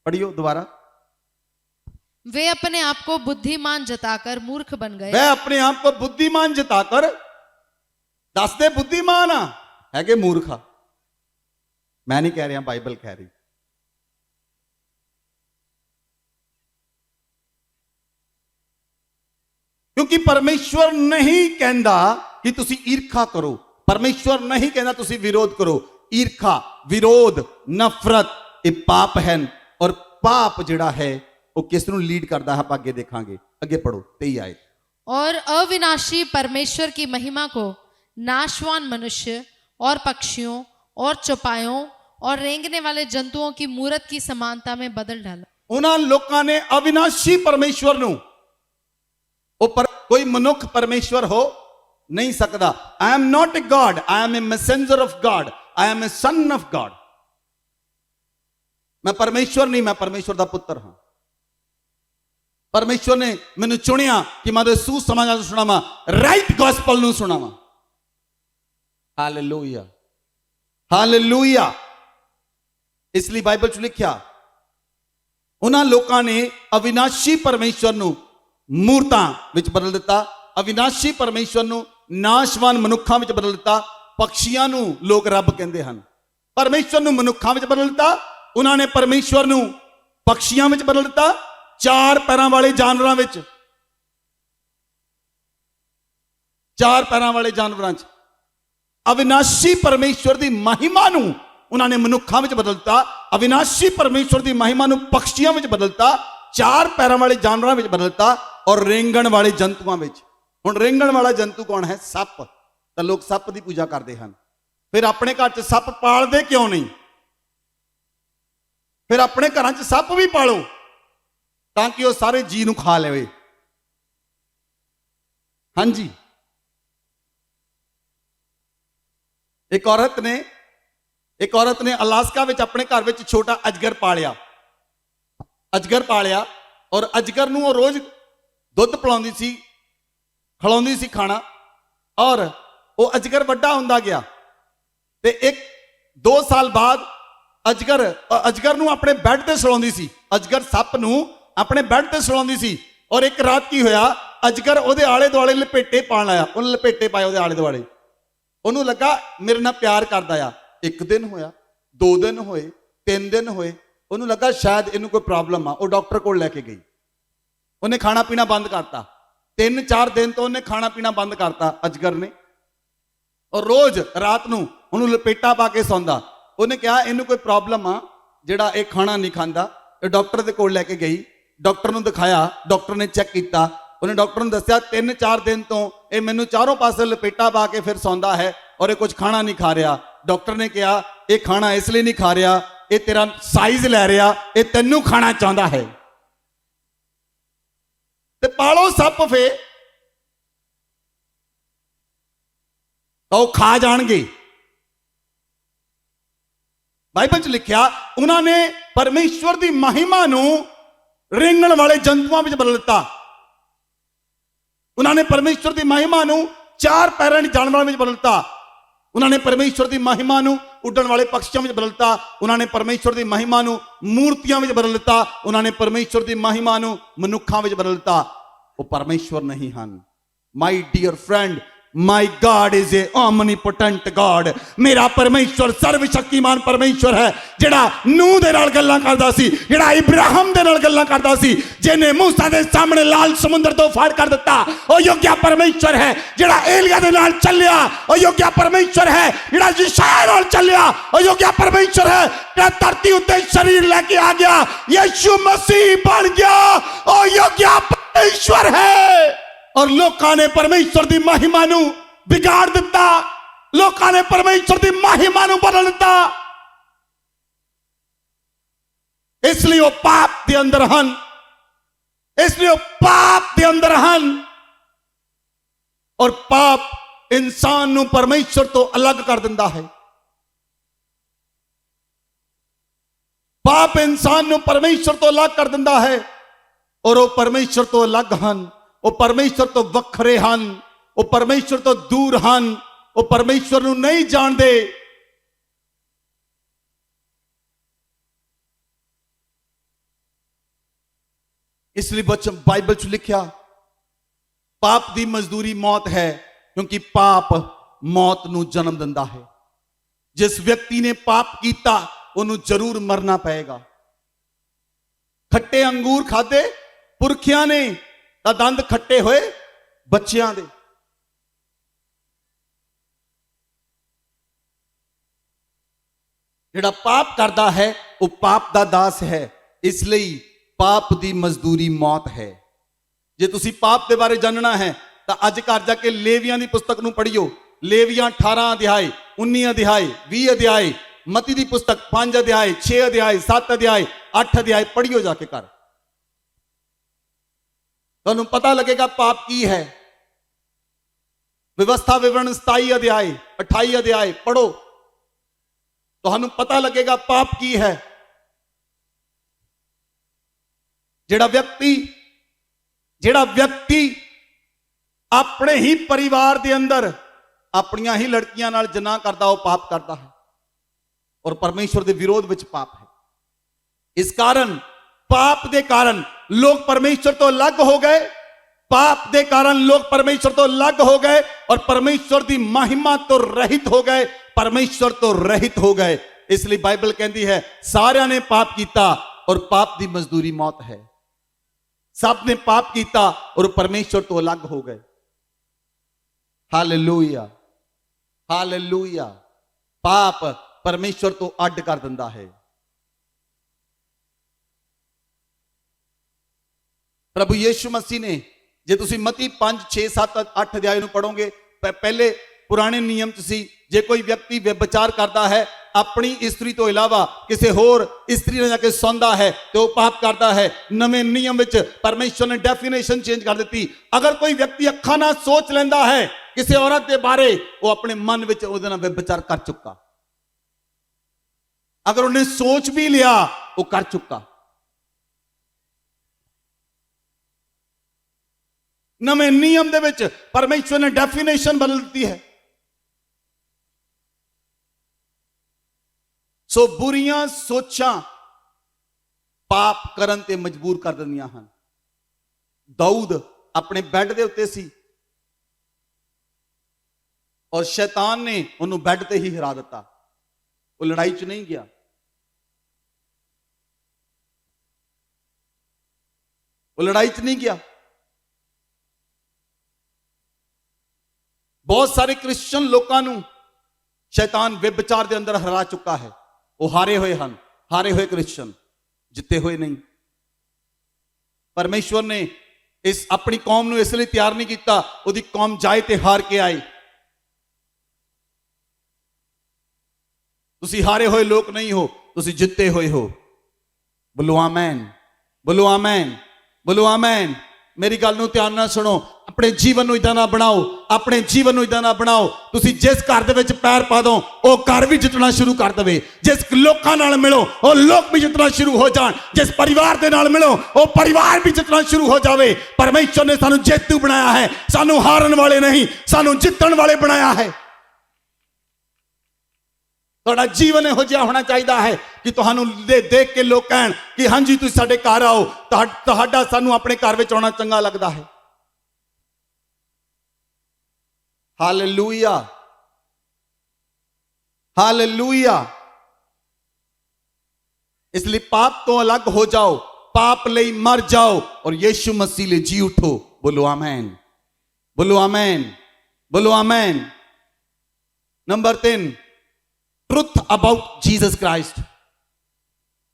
पढ़ियो दोबारा। वे अपने आप को बुद्धिमान जताकर मूर्ख बन गए। वह अपने आप को बुद्धिमान जताकर, दसदे बुद्धिमान है कि मूर्खा? मैं नहीं कह रहा, बाइबल कह रही। क्योंकि परमेश्वर नहीं कहता कि तुसी ईर्खा करो। परमेश्वर नहीं कहता तुसी विरोध करो। ईर्खा, विरोध, नफरत ये पाप है। और पाप जिहड़ा है वो किस नूं लीड करता है, आप आगे देखांगे। अगे पढ़ो 23 आयत। और अविनाशी परमेश्वर की महिमा को नाशवान मनुष्य और पक्षियों और चौपायों और रेंगने वाले जंतुओं की मूरत की समानता में बदल डाला। उन्होंने लोगों ने अविनाशी परमेश्वर नूं ਉਹ ਪਰ ਕੋਈ ਮਨੁੱਖ ਪਰਮੇਸ਼ਵਰ ਹੋ ਨਹੀਂ ਸਕਦਾ। I am not a God, I am a messenger of God, I am a son of God। ਮੈਂ ਪਰਮੇਸ਼ਵਰ ਨਹੀਂ, ਮੈਂ ਪਰਮੇਸ਼ਵਰ ਦਾ ਪੁੱਤਰ ਹਾਂ। ਪਰਮੇਸ਼ਵਰ ਨੇ ਮੈਨੂੰ ਚੁਣਿਆ ਕਿ ਮੈਂ ਉਹਦੇ ਸੁਸਮਾਚਾਰ ਨੂੰ ਸੁਣਾਵਾਂ, ਰਾਈਟ ਗੋਸਪਲ ਨੂੰ ਸੁਣਾਵਾਂ। Hallelujah, hallelujah. ਇਸ ਲਈ ਬਾਈਬਲ 'ਚ ਲਿਖਿਆ, ਉਹਨਾਂ ਲੋਕਾਂ ਨੇ ਅਵਿਨਾਸ਼ੀ ਪਰਮੇਸ਼ਵਰ ਨੂੰ ਮੂਰਤਾਂ ਵਿੱਚ ਬਦਲ ਦਿੱਤਾ, ਅਵਿਨਾਸ਼ੀ ਪਰਮੇਸ਼ਵਰ ਨੂੰ ਨਾਸ਼ਵਾਨ ਮਨੁੱਖਾਂ ਵਿੱਚ ਬਦਲ ਦਿੱਤਾ। ਪਕਸ਼ੀਆਂ ਨੂੰ ਲੋਕ ਰੱਬ ਕਹਿੰਦੇ ਹਨ, ਪਰਮੇਸ਼ਵਰ ਨੂੰ ਮਨੁੱਖਾਂ ਵਿੱਚ ਬਦਲ ਦਿੱਤਾ। ਉਹਨਾਂ ਨੇ ਪਰਮੇਸ਼ਵਰ ਨੂੰ ਪਕਸ਼ੀਆਂ ਵਿੱਚ ਬਦਲ ਦਿੱਤਾ, ਚਾਰ ਪੈਰਾਂ ਵਾਲੇ ਜਾਨਵਰਾਂ ਵਿੱਚ, ਚਾਰ ਪੈਰਾਂ ਵਾਲੇ ਜਾਨਵਰਾਂ 'ਚ। ਅਵਿਨਾਸ਼ੀ ਪਰਮੇਸ਼ਵਰ ਦੀ ਮਹਿਮਾ ਨੂੰ ਉਹਨਾਂ ਨੇ ਮਨੁੱਖਾਂ ਵਿੱਚ ਬਦਲ ਦਿੱਤਾ, ਅਵਿਨਾਸ਼ੀ ਪਰਮੇਸ਼ਵਰ ਦੀ ਮਹਿਮਾ ਨੂੰ ਪਕਸ਼ੀਆਂ ਵਿੱਚ ਬਦਲ ਦਿੱਤਾ, ਚਾਰ ਪੈਰਾਂ ਵਾਲੇ ਜਾਨਵਰਾਂ ਵਿੱਚ ਬਦਲ ਦਿੱਤਾ, ਔਰ ਰੇਂਗਣ ਵਾਲੇ ਜੰਤੂਆਂ ਵਿੱਚ। ਹੁਣ ਰੇਂਗਣ ਵਾਲਾ ਜੰਤੂ ਕੌਣ ਹੈ? ਸੱਪ। ਤਾਂ ਲੋਕ ਸੱਪ ਦੀ ਪੂਜਾ ਕਰਦੇ ਹਨ। ਫਿਰ ਆਪਣੇ ਘਰ 'ਚ ਸੱਪ ਪਾਲਦੇ ਕਿਉਂ ਨਹੀਂ? ਫਿਰ ਆਪਣੇ ਘਰਾਂ 'ਚ ਸੱਪ ਵੀ ਪਾਲੋ ਤਾਂ ਕਿ ਉਹ ਸਾਰੇ ਜੀ ਨੂੰ ਖਾ ਲਵੇ। ਹਾਂਜੀ, ਇੱਕ ਔਰਤ ਨੇ ਅਲਾਸਕਾ ਵਿੱਚ ਆਪਣੇ ਘਰ ਵਿੱਚ ਛੋਟਾ ਅਜਗਰ ਪਾਲਿਆ, ਔਰ ਅਜਗਰ ਨੂੰ ਉਹ ਰੋਜ਼ ਦੁੱਧ ਪਿਲਾਉਂਦੀ ਸੀ, ਖਿਲਾਉਂਦੀ ਸੀ ਖਾਣਾ, ਔਰ ਉਹ ਅਜਗਰ ਵੱਡਾ ਹੁੰਦਾ ਗਿਆ। ਤੇ 1-2 ਸਾਲ ਬਾਅਦ ਅਜਗਰ ਨੂੰ ਆਪਣੇ ਬੈੱਡ ਤੇ ਸੁਲਾਉਂਦੀ ਸੀ, ਅਜਗਰ ਸੱਪ ਨੂੰ ਆਪਣੇ ਬੈੱਡ ਤੇ ਸੁਲਾਉਂਦੀ ਸੀ। ਔਰ ਇੱਕ ਰਾਤ ਕੀ ਹੋਇਆ, ਅਜਗਰ ਉਹਦੇ ਆਲੇ ਦੁਆਲੇ ਲਪੇਟੇ ਪਾਣ ਆਇਆ, ਉਹਨੇ ਲਪੇਟੇ ਪਾਏ ਉਹਦੇ ਆਲੇ ਦੁਆਲੇ। ਉਹਨੂੰ ਲੱਗਾ ਮੇਰੇ ਨਾਲ ਪਿਆਰ ਕਰਦਾ ਆ। 1 ਦਿਨ ਹੋਇਆ, 2 ਦਿਨ ਹੋਏ, 3 ਦਿਨ ਹੋਏ, ਉਹਨੂੰ ਲੱਗਾ ਸ਼ਾਇਦ ਇਹਨੂੰ ਕੋਈ ਪ੍ਰੋਬਲਮ ਆ। ਉਹ ਡਾਕਟਰ ਕੋਲ ਲੈ ਕੇ ਗਈ, ਉਹਨੇ ਖਾਣਾ ਪੀਣਾ ਬੰਦ ਕਰਤਾ। 3-4 ਦਿਨ ਤੋਂ ਉਹਨੇ ਖਾਣਾ ਪੀਣਾ ਬੰਦ ਕਰਤਾ ਅਜਗਰ ਨੇ, ਔਰ ਰੋਜ਼ ਰਾਤ ਨੂੰ ਉਹਨੂੰ ਲਪੇਟਾ ਪਾ ਕੇ ਸੌਂਦਾ। ਉਹਨੇ ਕਿਹਾ ਇਹਨੂੰ ਕੋਈ ਪ੍ਰੋਬਲਮ ਆ ਜਿਹੜਾ ਇਹ ਖਾਣਾ ਨਹੀਂ ਖਾਂਦਾ। ਇਹ ਡਾਕਟਰ ਦੇ ਕੋਲ ਲੈ ਕੇ ਗਈ, ਡਾਕਟਰ ਨੂੰ ਦਿਖਾਇਆ, ਡਾਕਟਰ ਨੇ ਚੈੱਕ ਕੀਤਾ, ਉਹਨੇ ਡਾਕਟਰ ਨੂੰ ਦੱਸਿਆ 3-4 ਦਿਨ ਤੋਂ ਇਹ ਮੈਨੂੰ ਚਾਰੋਂ ਪਾਸੇ ਲਪੇਟਾ ਪਾ ਕੇ ਫਿਰ ਸੌਂਦਾ ਹੈ, ਔਰ ਇਹ ਕੁਝ ਖਾਣਾ ਨਹੀਂ ਖਾ ਰਿਹਾ। ਡਾਕਟਰ ਨੇ ਕਿਹਾ ਇਹ ਖਾਣਾ ਇਸ ਲਈ ਨਹੀਂ ਖਾ ਰਿਹਾ, ਇਹ ਤੇਰਾ ਸਾਈਜ਼ ਲੈ ਰਿਹਾ, ਇਹ ਤੈਨੂੰ ਖਾਣਾ ਚਾਹੁੰਦਾ ਹੈ। ਤੇ ਪਾਲੋ ਸੱਪ ਫੇ ਤਾਂ ਉਹ ਖਾ ਜਾਣਗੇ। ਬਾਈਬਲ 'ਚ ਲਿਖਿਆ ਉਹਨਾਂ ਨੇ ਪਰਮੇਸ਼ਵਰ ਦੀ ਮਹਿਮਾ ਨੂੰ ਰੇਂਗਣ ਵਾਲੇ ਜੰਤੂਆਂ ਵਿੱਚ ਬਦਲ ਦਿੱਤਾ। ਉਹਨਾਂ ਨੇ ਪਰਮੇਸ਼ਵਰ ਦੀ ਮਹਿਮਾ ਨੂੰ ਚਾਰ ਪੈਰਾਂ ਦੇ ਜਾਨਵਰਾਂ ਵਿੱਚ ਬਦਲ ਦਿੱਤਾ। ਉਹਨਾਂ ਨੇ ਪਰਮੇਸ਼ਵਰ ਦੀ ਮਹਿਮਾ ਨੂੰ ਉੱਡਣ ਵਾਲੇ ਪਕਸ਼ੀਆਂ ਵਿੱਚ ਬਦਲ ਦਿੱਤਾ। ਉਹਨਾਂ ਨੇ ਪਰਮੇਸ਼ਵਰ ਦੀ ਮਹਿਮਾ ਨੂੰ ਮੂਰਤੀਆਂ ਵਿੱਚ ਬਦਲ ਦਿੱਤਾ। ਉਹਨਾਂ ਨੇ ਪਰਮੇਸ਼ਵਰ ਦੀ ਮਹਿਮਾ ਨੂੰ ਮਨੁੱਖਾਂ ਵਿੱਚ ਬਦਲ ਦਿੱਤਾ। ਉਹ ਪਰਮੇਸ਼ਵਰ ਨਹੀਂ ਹਨ। My dear friend, my God is a omnipotent God। मेरा परमेश्वर सर्व शक्तिमान परमेश्वर है, जिहड़ा नूह दे नाल गल्लां करदा सी, जिहड़ा इब्राहिम दे नाल गल्लां करदा सी, जिहने मूसा दे सामने लाल समुद्र तो फाड़ कर दिता। ओ योग्य परमेश्वर है जिहड़ा एलिया दे नाल चलिया। ओ योग्य परमेश्वर है जिहड़ा यशायाह नाल चलिया। ओ योग्य परमेश्वर है जिहड़ा धरती उत्ते शरीर लेके आ गया, यीशु मसीह बन गया। ओ योग्य परमेश्वर है। और लोगों ने परमेश्वर की महिमा नू बिगाड़ दिता, लोगों ने परमेश्वर की महिमा नू बदल दिता। इसलिए वो पाप के अंदर हन, इसलिए वो पाप के अंदर हन। और पाप इंसान नू परमेश्वर तो अलग कर दिंदा है। पाप इंसान नू परमेश्वर तो अलग कर दिंदा है। और वो परमेश्वर तो अलग हन, वो परमेश्वर तो वखरे हन, वो परमेश्वर तो दूर हन, वो परमेश्वर नू नहीं जानते। इसलिए बाइबल च लिखा पाप की मजदूरी मौत है, क्योंकि पाप मौत नू जन्म दिंदा है। जिस व्यक्ति ने पाप किया उन्होंने जरूर मरना पएगा। खट्टे अंगूर खाते पुरखियां ने, दंद खट्टे होए बच्चियां दे। जिहड़ा पाप करता है वो पाप दा दास है। इसलिए पाप दी मजदूरी मौत है। जे तुसी पाप के बारे जानना है तो अज घर जाके लेवियां दी पुस्तक नूं पढ़ियो। लेवियां 18 अध्याय, 19 अध्याय, 20 अध्याय, मती दी पुस्तक 5 अध्याय, 6 अध्याय, 7 अध्याय, 8 अध्याय पढ़ियो जाके कर। ਤੁਹਾਨੂੰ ਪਤਾ ਲੱਗੇਗਾ ਪਾਪ ਕੀ ਹੈ। ਵਿਵਸਥਾ ਵਿਵਰਣ 27 ਅਧਿਆਇ 28 ਅਧਿਆਇ ਪੜੋ, ਤੁਹਾਨੂੰ ਪਤਾ ਲੱਗੇਗਾ ਪਾਪ ਕੀ ਹੈ। ਜਿਹੜਾ ਵਿਅਕਤੀ ਆਪਣੇ ਹੀ ਪਰਿਵਾਰ ਦੇ ਅੰਦਰ ਆਪਣੀਆਂ ਹੀ ਲੜਕੀਆਂ ਨਾਲ ਜਨਾਹ ਕਰਦਾ, ਉਹ ਪਾਪ ਕਰਦਾ ਹੈ ਔਰ ਪਰਮੇਸ਼ਵਰ ਦੇ ਵਿਰੋਧ ਵਿੱਚ ਪਾਪ ਹੈ। ਇਸ ਕਾਰਨ ਪਾਪ ਦੇ ਕਾਰਨ ਲੋਕ परमेश्वर तो अलग हो गए, पाप के कारण लोग परमेश्वर तो अलग हो गए और परमेश्वर की महिमा तो रहित हो गए, परमेश्वर तो रहित हो गए। इसलिए बाइबल कहती है सारिਆਂ ने पाप किया और पाप की मजदूरी मौत है। सब ने पाप किया और परमेश्वर तो अलग हो गए। Hallelujah, hallelujah. पाप परमेश्वर तो अड कर दिंदा है। प्रभु यीशु मसीह ने, जे तुसी मती 5 6 7 8 अध्याय ਨੂੰ ਪੜੋਗੇ, पहले पुराने नियम च सी जे कोई व्यक्ति व्यभिचार करता है, अपनी स्त्री तो इलावा किसी होर स्त्री ने जाके सौंदा है तो वह पाप करता है। नवे नियम विच परमेश्वर ने डेफिनेशन चेंज कर दी। अगर कोई व्यक्ति अखा ना सोच लेंदा है किसी औरत के बारे, वो अपने मन विच उहदे नाल व्यभिचार कर चुका। अगर उन्हें सोच भी लिया वो कर चुका। नवे नियम दे विच परमेश्वर ने डेफिनेशन बदल दी है। सो बुरियां सोचां पाप करन ते मजबूर कर दिंदियां हन। दाऊद अपने बैड दे उत्ते सी और शैतान ने उन्होंने बैड ते ही हरा दिता। वो लड़ाई च नहीं गया, वो लड़ाई च नहीं गया। बहुत सारे क्रिश्चियन लोगों को शैतान व्यभिचार के अंदर हरा चुका है। वो हारे हुए हैं, हारे हुए क्रिश्चियन, जिते हुए नहीं। परमेश्वर ने इस अपनी कौम को इसलिए तैयार नहीं किया, उसकी कौम जाए ते हार के आए। तुसी हारे हुए लोग नहीं हो, तुसी जिते हुए हो। बोलो आमेन, बोलो आमेन, बोलो आमेन। मेरी गल नूं ध्यान नाल सुनो। अपने जीवन नूं इदां ना बनाओ, अपने जीवन नूं इदां ना बनाओ तुसी जिस घर दे विच पैर पा दो वो घर भी जितना शुरू कर देवे। जिस लोकां नाल मिलो वो लोग भी जितना शुरू हो जाण। जिस परिवार दे नाल मिलो वो परिवार भी जितना शुरू हो जावे। परमेश्वर ने सानू जेतू बनाया है, सानू हारन वाले नहीं, सानू जितण वाले बनाया है। तुहाडा जीवन इहो जिहा होना चाहिए है कि तुहानू देख के लोग कहण कि हाँ जी तुसीं साडे घर आओ। तुहाडा सानू अपने घर विच आउणा चंगा लगदा है। Hallelujah, hallelujah. इसलिए पाप तो अलग हो जाओ, पाप लई मर जाओ और यीशु मसीह ले जी उठो। बोलो आमेन, बोलो आमेन, बोलो amen. Number 3, truth about Jesus Christ.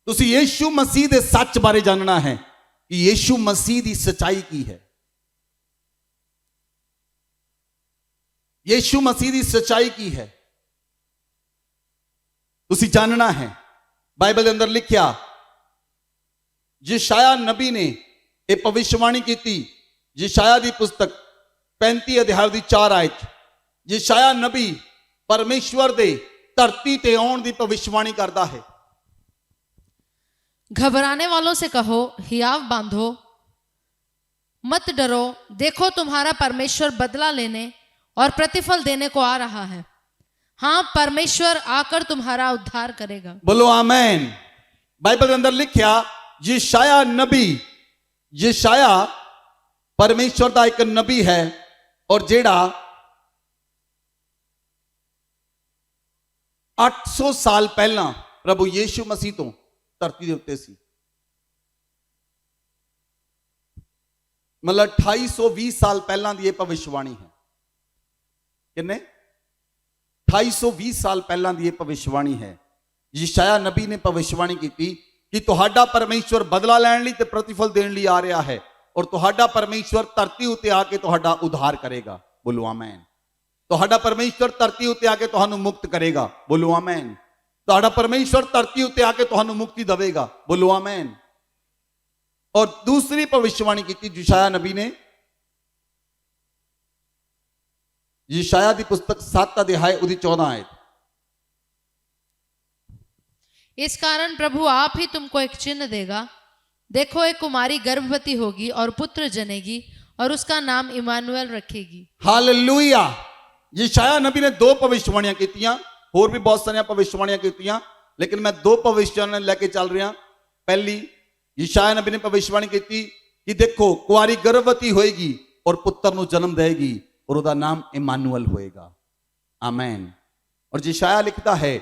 तुसी यीशु मसीह दे सच बारे जानना है कि यीशु मसीह दी सच्चाई की है। यीशु मसीह दी सच्चाई की है, तुसी जानना है। बाइबल के अंदर लिखिया, यशाया नबी ने एक भविष्यवाणी की थी। यशाया दी पुस्तक 35 अध्याय दी 4 आयत। यशाया नबी परमेश्वर दे धरती ते आउण दी भविष्यवाणी करता है। घबराने वालों से कहो हियाव बांधो, मत डरो, देखो तुम्हारा परमेश्वर बदला लेने और प्रतिफल देने को आ रहा है। हां, परमेश्वर आकर तुम्हारा उद्धार करेगा। बोलो आमेन। बाइबल के अंदर लिखा, यशाया नबी, यशाया परमेश्वर का एक नबी है और जेड़ा 800 साल पहला प्रभु यीशु मसीह तो धरती के उत्ते सी। मतलब 2820 साल पहला दी भविष्यवाणी है। किन्ने 2820 साल पहला दी भविष्यवाणी है। यशाया नबी ने भविष्यवाणी की थी कि तुहाडा परमेश्वर बदला लैण लई ते प्रतिफल देण लई आ रहा है और तुहाडा परमेश्वर धरती उत्ते आके तुहाडा उद्धार करेगा। बोलो आमेन। तुहाडा परमेश्वर धरती उत्ते आके तुहानू मुक्त करेगा। बोलो आमेन। तुहाडा परमेश्वर धरती उत्ते आके तुहानू मुक्ति देवेगा। बोलो आमेन। और दूसरी भविष्यवाणी की यशायाह नबी ने। यशायाह की पुस्तक 7 अध्याय उसकी 14 आयत। इस कारण प्रभु आप ही तुमको एक चिन्ह देगा, देखो एक कुमारी गर्भवती होगी और पुत्र जनेगी और उसका नाम इमानुएल रखेगी। हालेलुया। यशायाह नबी ने 2 भविष्यवाणियां कीतियां, होर भी बहुत सारी भविष्यवाणियां कीतियां, लेकिन मैं 2 भविष्यवाणियां लेके चल रहा। पहली यशायाह नबी ने भविष्यवाणी की कि देखो कुआरी गर्भवती होएगी और पुत्र को जन्म देगी और उसका नाम इमानुएल होएगा। आमीन। और यशायाह लिखता है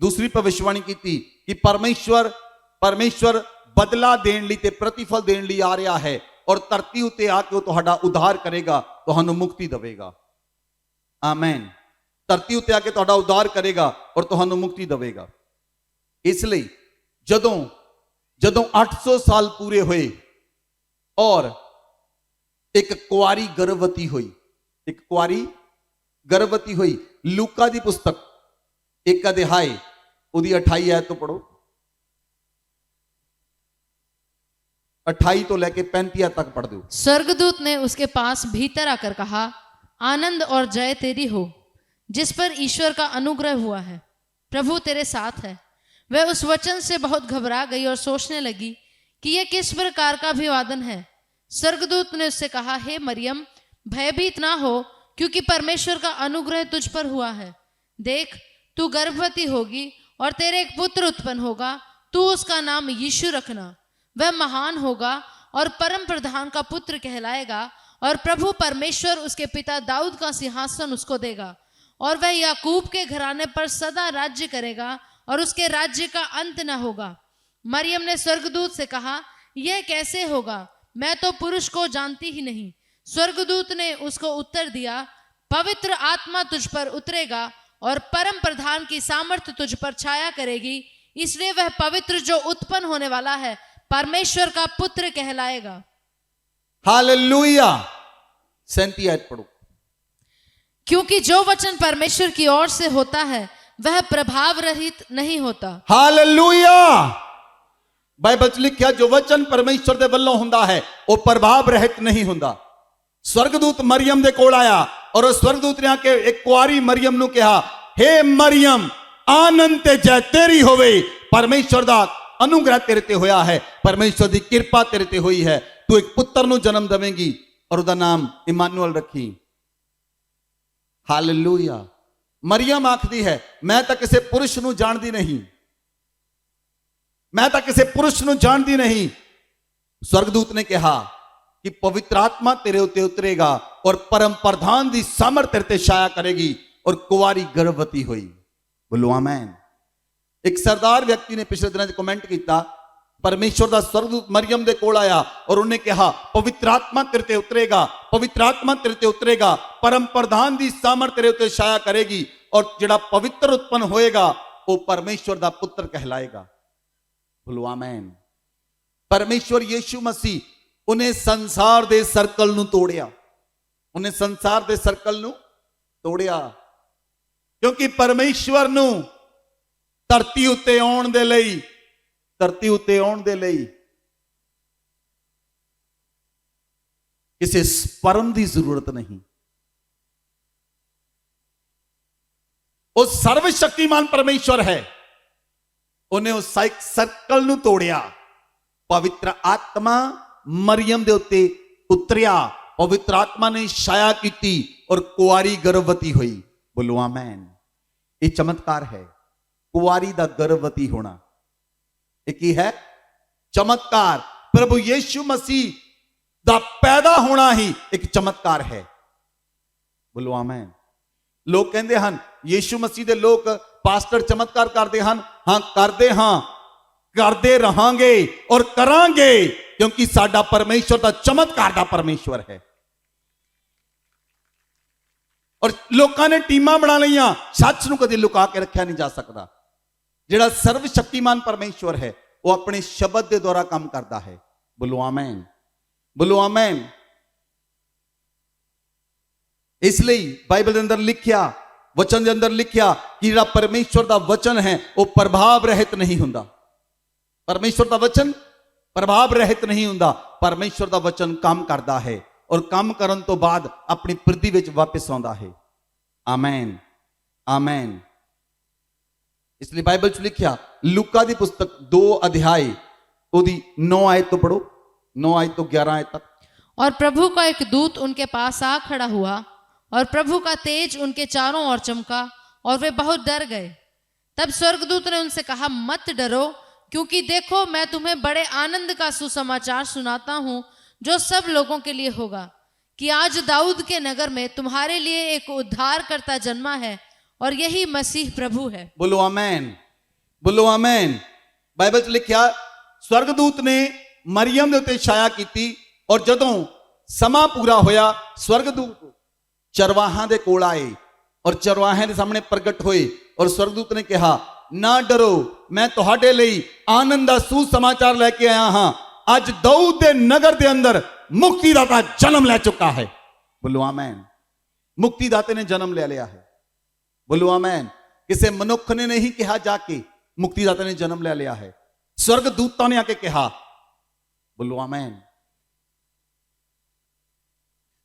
दूसरी भविष्यवाणी की कि परमेश्वर बदला देने ਲਈ ਤੇ प्रतिफल देने ਲਈ आ रहा है और धरती उत्ते आके वो ਤੁਹਾਡਾ उद्धार करेगा, ਤੁਹਾਨੂੰ मुक्ति देवेगा। आमीन। धरती उत्ते आके ਤੁਹਾਡਾ उद्धार करेगा और ਤੁਹਾਨੂੰ मुक्ति देवेगा। इसलिए जदों 800 साल पूरे हुए और एक कुआरी गर्भवती हुई, लूका की पुस्तक 1 अध्याय उसकी 28 आयत तो पढ़ो, 28 तो लेके 35 तक पढ़ दो। स्वर्गदूत ने उसके पास भीतर आकर कहा, आनंद और जय तेरी हो, जिस पर ईश्वर का अनुग्रह हुआ है, प्रभु तेरे साथ है। वह उस वचन से बहुत घबरा गई और सोचने लगी कि यह किस प्रकार का अभिवादन है। स्वर्गदूत ने उससे कहा, हे मरियम, भयभीत ना हो, क्योंकि परमेश्वर का अनुग्रह तुझ पर हुआ है। देख, तू गर्भवती होगी और तेरे एक पुत्र उत्पन्न होगा, तू उसका नाम यीशु रखना। वह महान होगा और परम प्रधान का पुत्र कहलाएगा, और प्रभु परमेश्वर उसके पिता दाऊद का सिंहासन उसको देगा, और वह याकूब के घराने पर सदा राज्य करेगा, और उसके राज्य का अंत न होगा। मरियम ने स्वर्गदूत से कहा, यह कैसे होगा, मैं तो पुरुष को जानती ही नहीं। स्वर्गदूत ने उसको उत्तर दिया, पवित्र आत्मा तुझ पर उतरेगा और परम प्रधान की सामर्थ्य तुझ पर छाया करेगी, इसलिए वह पवित्र जो उत्पन्न होने वाला है परमेश्वर का पुत्र कहलाएगा। हालेलुया। 37 आयत पढ़ो। क्योंकि जो वचन परमेश्वर की ओर से होता है वह प्रभाव रहित नहीं होता। हालेलुया। बाइबल च लिखिया जो वचन परमेश्वर दे वल्लों हुंदा है वो प्रभाव रहित नहीं हुंदा। स्वर्गदूत मरियम दे कोल आया और उस स्वर्गदूत ने आके एक कुआरी मरियम नु कहा, हे मरियम, आनंद ते जय तेरी होवे, परमेश्वर दा अनुग्रह तेरे ते होया है, परमेश्वर दी कृपा तेरे ते हुई है, तू एक पुत्र नु जन्म देवेंगी और उसका नाम इमानुएल रखी। हालेलुया। मरियम आखदी है, मैं तो किसी पुरुष नु जानती नहीं, स्वर्गदूत ने कहा कि पवित्र आत्मा तेरे उत्ते उतरेगा और परम प्रधान दी सामर्थ तेरे ते छाया करेगी और कुवारी गर्भवती हुई। बोलो आमीन। एक सरदार व्यक्ति ने पिछले दिनों कमेंट किया, परमेश्वर दा स्वर्गदूत मरियम दे कोल आया और उन्हें कहा, पवित्र आत्मा तेरे ते उतरेगा, पवित्र आत्मा तेरे ते उतरेगा, परम प्रधान दी सामर्थ तेरे उत्ते छाया करेगी और जिहड़ा पवित्र उत्पन्न होएगा वो परमेश्वर दा पुत्र कहलाएगा। बोलो आमीन। परमेश्वर यीशु मसीह उन्हें संसार दे सर्कल नु तोड़िया, उन्हें संसार दे सर्कल नु तोड़िया, क्योंकि परमेश्वर नु धरती उत्ते आउण दे लई किसी स्पर्म की जरूरत नहीं। वो सर्वशक्तिमान परमेश्वर है, उन्हें उस सर्कल नु तोड़िया। पवित्र आत्मा मरियम दे उत्ते उतरिया, पवित्र आत्मा ने छाया की और कुआरी गर्भवती हुई। बोलो आमीन। ये चमत्कार है, कुआरी दा गर्भवती होना एक ही है चमत्कार। प्रभु यीशु मसीह दा पैदा होना ही एक चमत्कार है। बोलो आमीन। लोग कहते हैं यीशु मसीह दे लोग पास्टर चमत्कार करते हैं, हाँ करते रहांगे और करांगे, क्योंकि साडा परमेश्वर दा चमत्कार दा परमेश्वर है। और लोगों ने टीमां बना लिया, सच नूं कदे लुका के रखा नहीं जा सकता। जिहड़ा सर्वशक्तिमान परमेश्वर है वो अपने शब्द के द्वारा काम करता है। बोलो आमीन। बोलो आमीन। इसलिए बाइबल के अंदर लिखिया, वचन के अंदर लिखिया कि जिहड़ा परमेश्वर का वचन है वो प्रभाव रहित नहीं हुंदा। परमेश्वर का वचन ਪ੍ਰਭਾਵ ਰਹਿਤ ਨਹੀਂ ਹੁੰਦਾ। ਪਰਮੇਸ਼ਵਰ ਦਾ ਵਚਨ ਕੰਮ ਕਰਦਾ ਹੈ ਔਰ ਕੰਮ ਕਰਨ ਤੋਂ ਬਾਅਦ ਆਪਣੀ ਪ੍ਰਿਥਵੀ ਵਿੱਚ ਵਾਪਸ ਆਉਂਦਾ ਹੈ। Amen, amen. ਇਸ ਲਈ ਬਾਈਬਲ 'ਚ ਲਿਖਿਆ, ਲੂਕਾ ਦੀ ਪੁਸਤਕ 2 ਅਧਿਆਏ ਉਹਦੀ 9 ਆਇਤ ਤੋਂ पढ़ो, 9 आयत तो 11 आयत तक। और प्रभु का एक दूत उनके पास आ खड़ा हुआ और प्रभु का तेज उनके चारों ओर चमका और वे बहुत डर गए। तब स्वर्गदूत ने उनसे कहा, मत डरो, क्योंकि देखो मैं तुम्हें बड़े आनंद का सुसमाचार सुनाता हूं जो सब लोगों के लिए होगा, कि आज दाऊद के नगर में तुम्हारे लिए एक उद्धारकर्ता जन्मा है और यही मसीह प्रभु है। बोलो आमेन, बोलो आमेन। बाइबल 'ਚ लिखिया, स्वर्गदूत ने ਮਰੀਅਮ ਦੇ ਉੱਤੇ ਛਾਇਆ ਕੀਤੀ ਔਰ ਜਦੋਂ ਸਮਾਂ ਪੂਰਾ ਹੋਇਆ ਸਵਰਗਦੂਤ ਚਰਵਾਹਾਂ ਦੇ ਕੋਲ ਆਏ ਔਰ ਚਰਵਾਹਾਂ ਦੇ ਸਾਹਮਣੇ ਪ੍ਰਗਟ ਹੋਏ ਔਰ ਸਵਰਗਦੂਤ ਨੇ ਕਿਹਾ, ਨਾ ਡਰੋ, ਮੈਂ ਤੁਹਾਡੇ ਲਈ ਆਨੰਦ ਦਾ ਸੁਸਮਾਚਾਰ ਲੈ ਕੇ ਆਇਆ ਹਾਂ। ਅੱਜ ਦਾਊਦ ਦੇ ਨਗਰ ਦੇ ਅੰਦਰ ਮੁਕਤੀਦਾਤਾ ਜਨਮ ਲੈ ਚੁੱਕਾ ਹੈ। ਬੋਲੋ ਆਮੇਨ। ਮੁਕਤੀਦਾਤੇ ਨੇ ਜਨਮ ਲੈ ਲਿਆ ਹੈ। ਬੋਲੋ ਆਮੇਨ। ਕਿਸੇ ਮਨੁੱਖ ਨੇ ਨਹੀਂ ਕਿਹਾ ਜਾ ਕੇ, ਮੁਕਤੀਦਾਤਾ ਨੇ ਜਨਮ ਲੈ ਲਿਆ ਹੈ। ਸਵਰਗਦੂਤਾਂ ਨੇ ਆ ਕੇ ਕਿਹਾ। बोलो आमेन।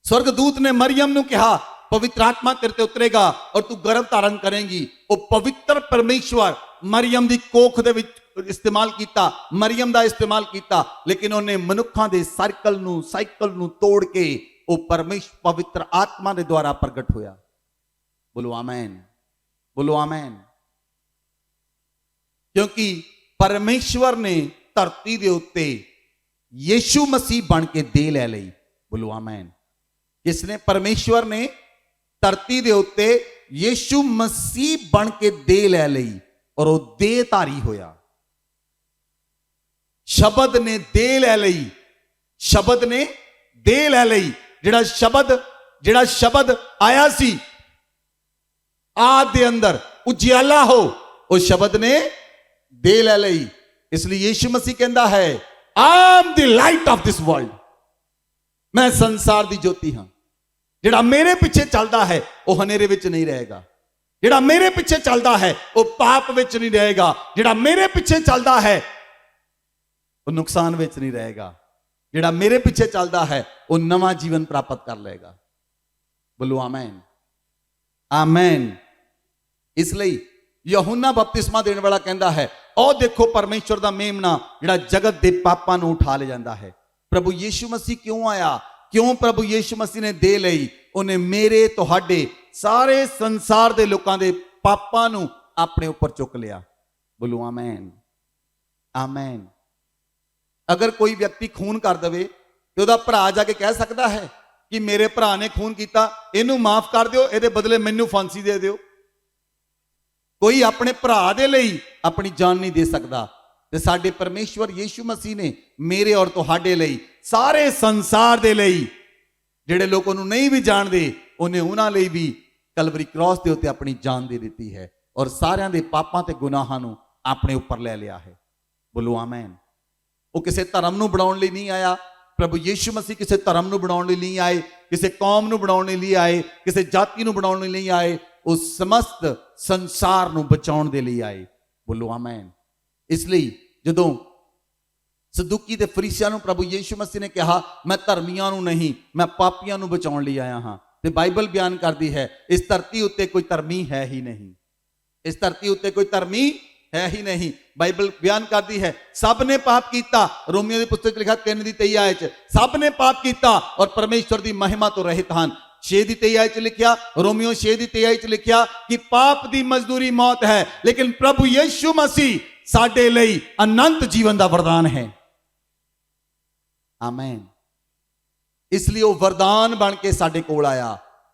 स्वर्गदूत ने मरियम ने कहा, पवित्र आत्मा तेरे ते उतरेगा और तू गर्भ धारण करेगी। वो पवित्र परमेश्वर मरियम दी कोख दे विच इस्तेमाल कीता, मरियम दा इस्तेमाल कीता, लेकिन उन्हें मनुखा दे साइकिल नू तोड़ के वो परमेश्वर पवित्र आत्मा दे द्वारा प्रगट होया। बोलो आमेन, बोलो आमेन। क्योंकि परमेश्वर ने धरती दे उत्ते यीशु मसीह बन के दे ले लई। बोलो आमेन। किसने? परमेश्वर ने धरती दे उत्ते यीशु मसीह बन के दे ले लई और वो देहधारी होया। शब्द ने दे ले लई, शब्द ने दे ले लई। जिहड़ा शब्द आया सी आद दे अंदर, उजियाला हो, वो शब्द ने दे ले लई। इसलिए यीशु मसीह कहता है, I am the light of this world। मैं संसार दी ज्योति हां। जिहड़ा मेरे पीछे चलता है वह हनेरे विच नहीं रहेगा। जिहड़ा मेरे पीछे चलता है वह पाप विच नहीं रहेगा। जिहड़ा मेरे पीछे चलता है वह नुकसान विच नहीं रहेगा। जिहड़ा मेरे पीछे चलता है वह नवा जीवन प्राप्त कर लेगा। बोलो आमेन, आमेन। इसलिए यूहन्ना बपतिस्मा देने वाला कहता है, और देखो परमेश्वर दा मेमना जिहड़ा जगत दे पापां नूं उठा ले जांदा है। प्रभु यीशु मसीह क्यों आया? क्यों प्रभु यीशु मसीह ने दे लई? उन्हें मेरे तुहाडे सारे संसार दे लोकां दे पापां नूं अपने ऊपर चुक लिया। बोलो आमेन, आमेन। अगर कोई व्यक्ति खून कर दवे तो उहदा भरा जाके कह सकदा है कि मेरे भरा ने खून किया, इहनूं माफ कर दिओ, इहदे बदले मैनूं फांसी दे दिओ। कोई अपने भरा दे लई अपनी जान नहीं दे सकता। ते साडे परमेश्वर यीशु मसीह ने मेरे और तुहाडे लई, सारे संसार दे लई, जिहड़े लोग उन्होंने नहीं भी जानते, उन्हें उन्हां लई भी कलवरी क्रॉस दे उत्ते अपनी जान दे दी है और सारियां दे पापां ते गुनाहां नूं अपने ऊपर ले लिया है। बोलो आमेन। वो किसी धर्म नूं बनाउण लई नहीं आया। प्रभु यीशु मसीह किसी धर्म नूं बनाउण लई नहीं आए, किसी कौम नूं बनाउण लई नहीं आए, किसी जाति नूं बनाउण लई नहीं आए। उस समस्त संसार नूं बचाउण दे लई आए। बोलो आमेन। इसलिए जदों सदूकी ते फरीसियां नूं प्रभु यीशु मसीह ने कहा, मैं धर्मियां नूं नहीं, मैं पापियां नूं बचाउण लई आया हां, ते बाइबल बयान करदी है इस धरती उत्ते कोई धर्मी है ही नहीं। इस धरती उत्ते कोई धर्मी है ही नहीं। बाइबल बयान करदी है सब ने पाप किया। रोमियो की पुस्तक लिखा 3:23 आयत, सब ने पाप किया और परमेश्वर की महिमा तो रहित हैं। 6:23 आयत लिखिया, रोमियो 6:23 आयत लिखिया कि पाप की मजदूरी मौत है, लेकिन प्रभु यीशु मसीह साडे लई अनंत जीवन का वरदान है। आमीन। इसलिए वो वरदान बन के साडे कोल आया,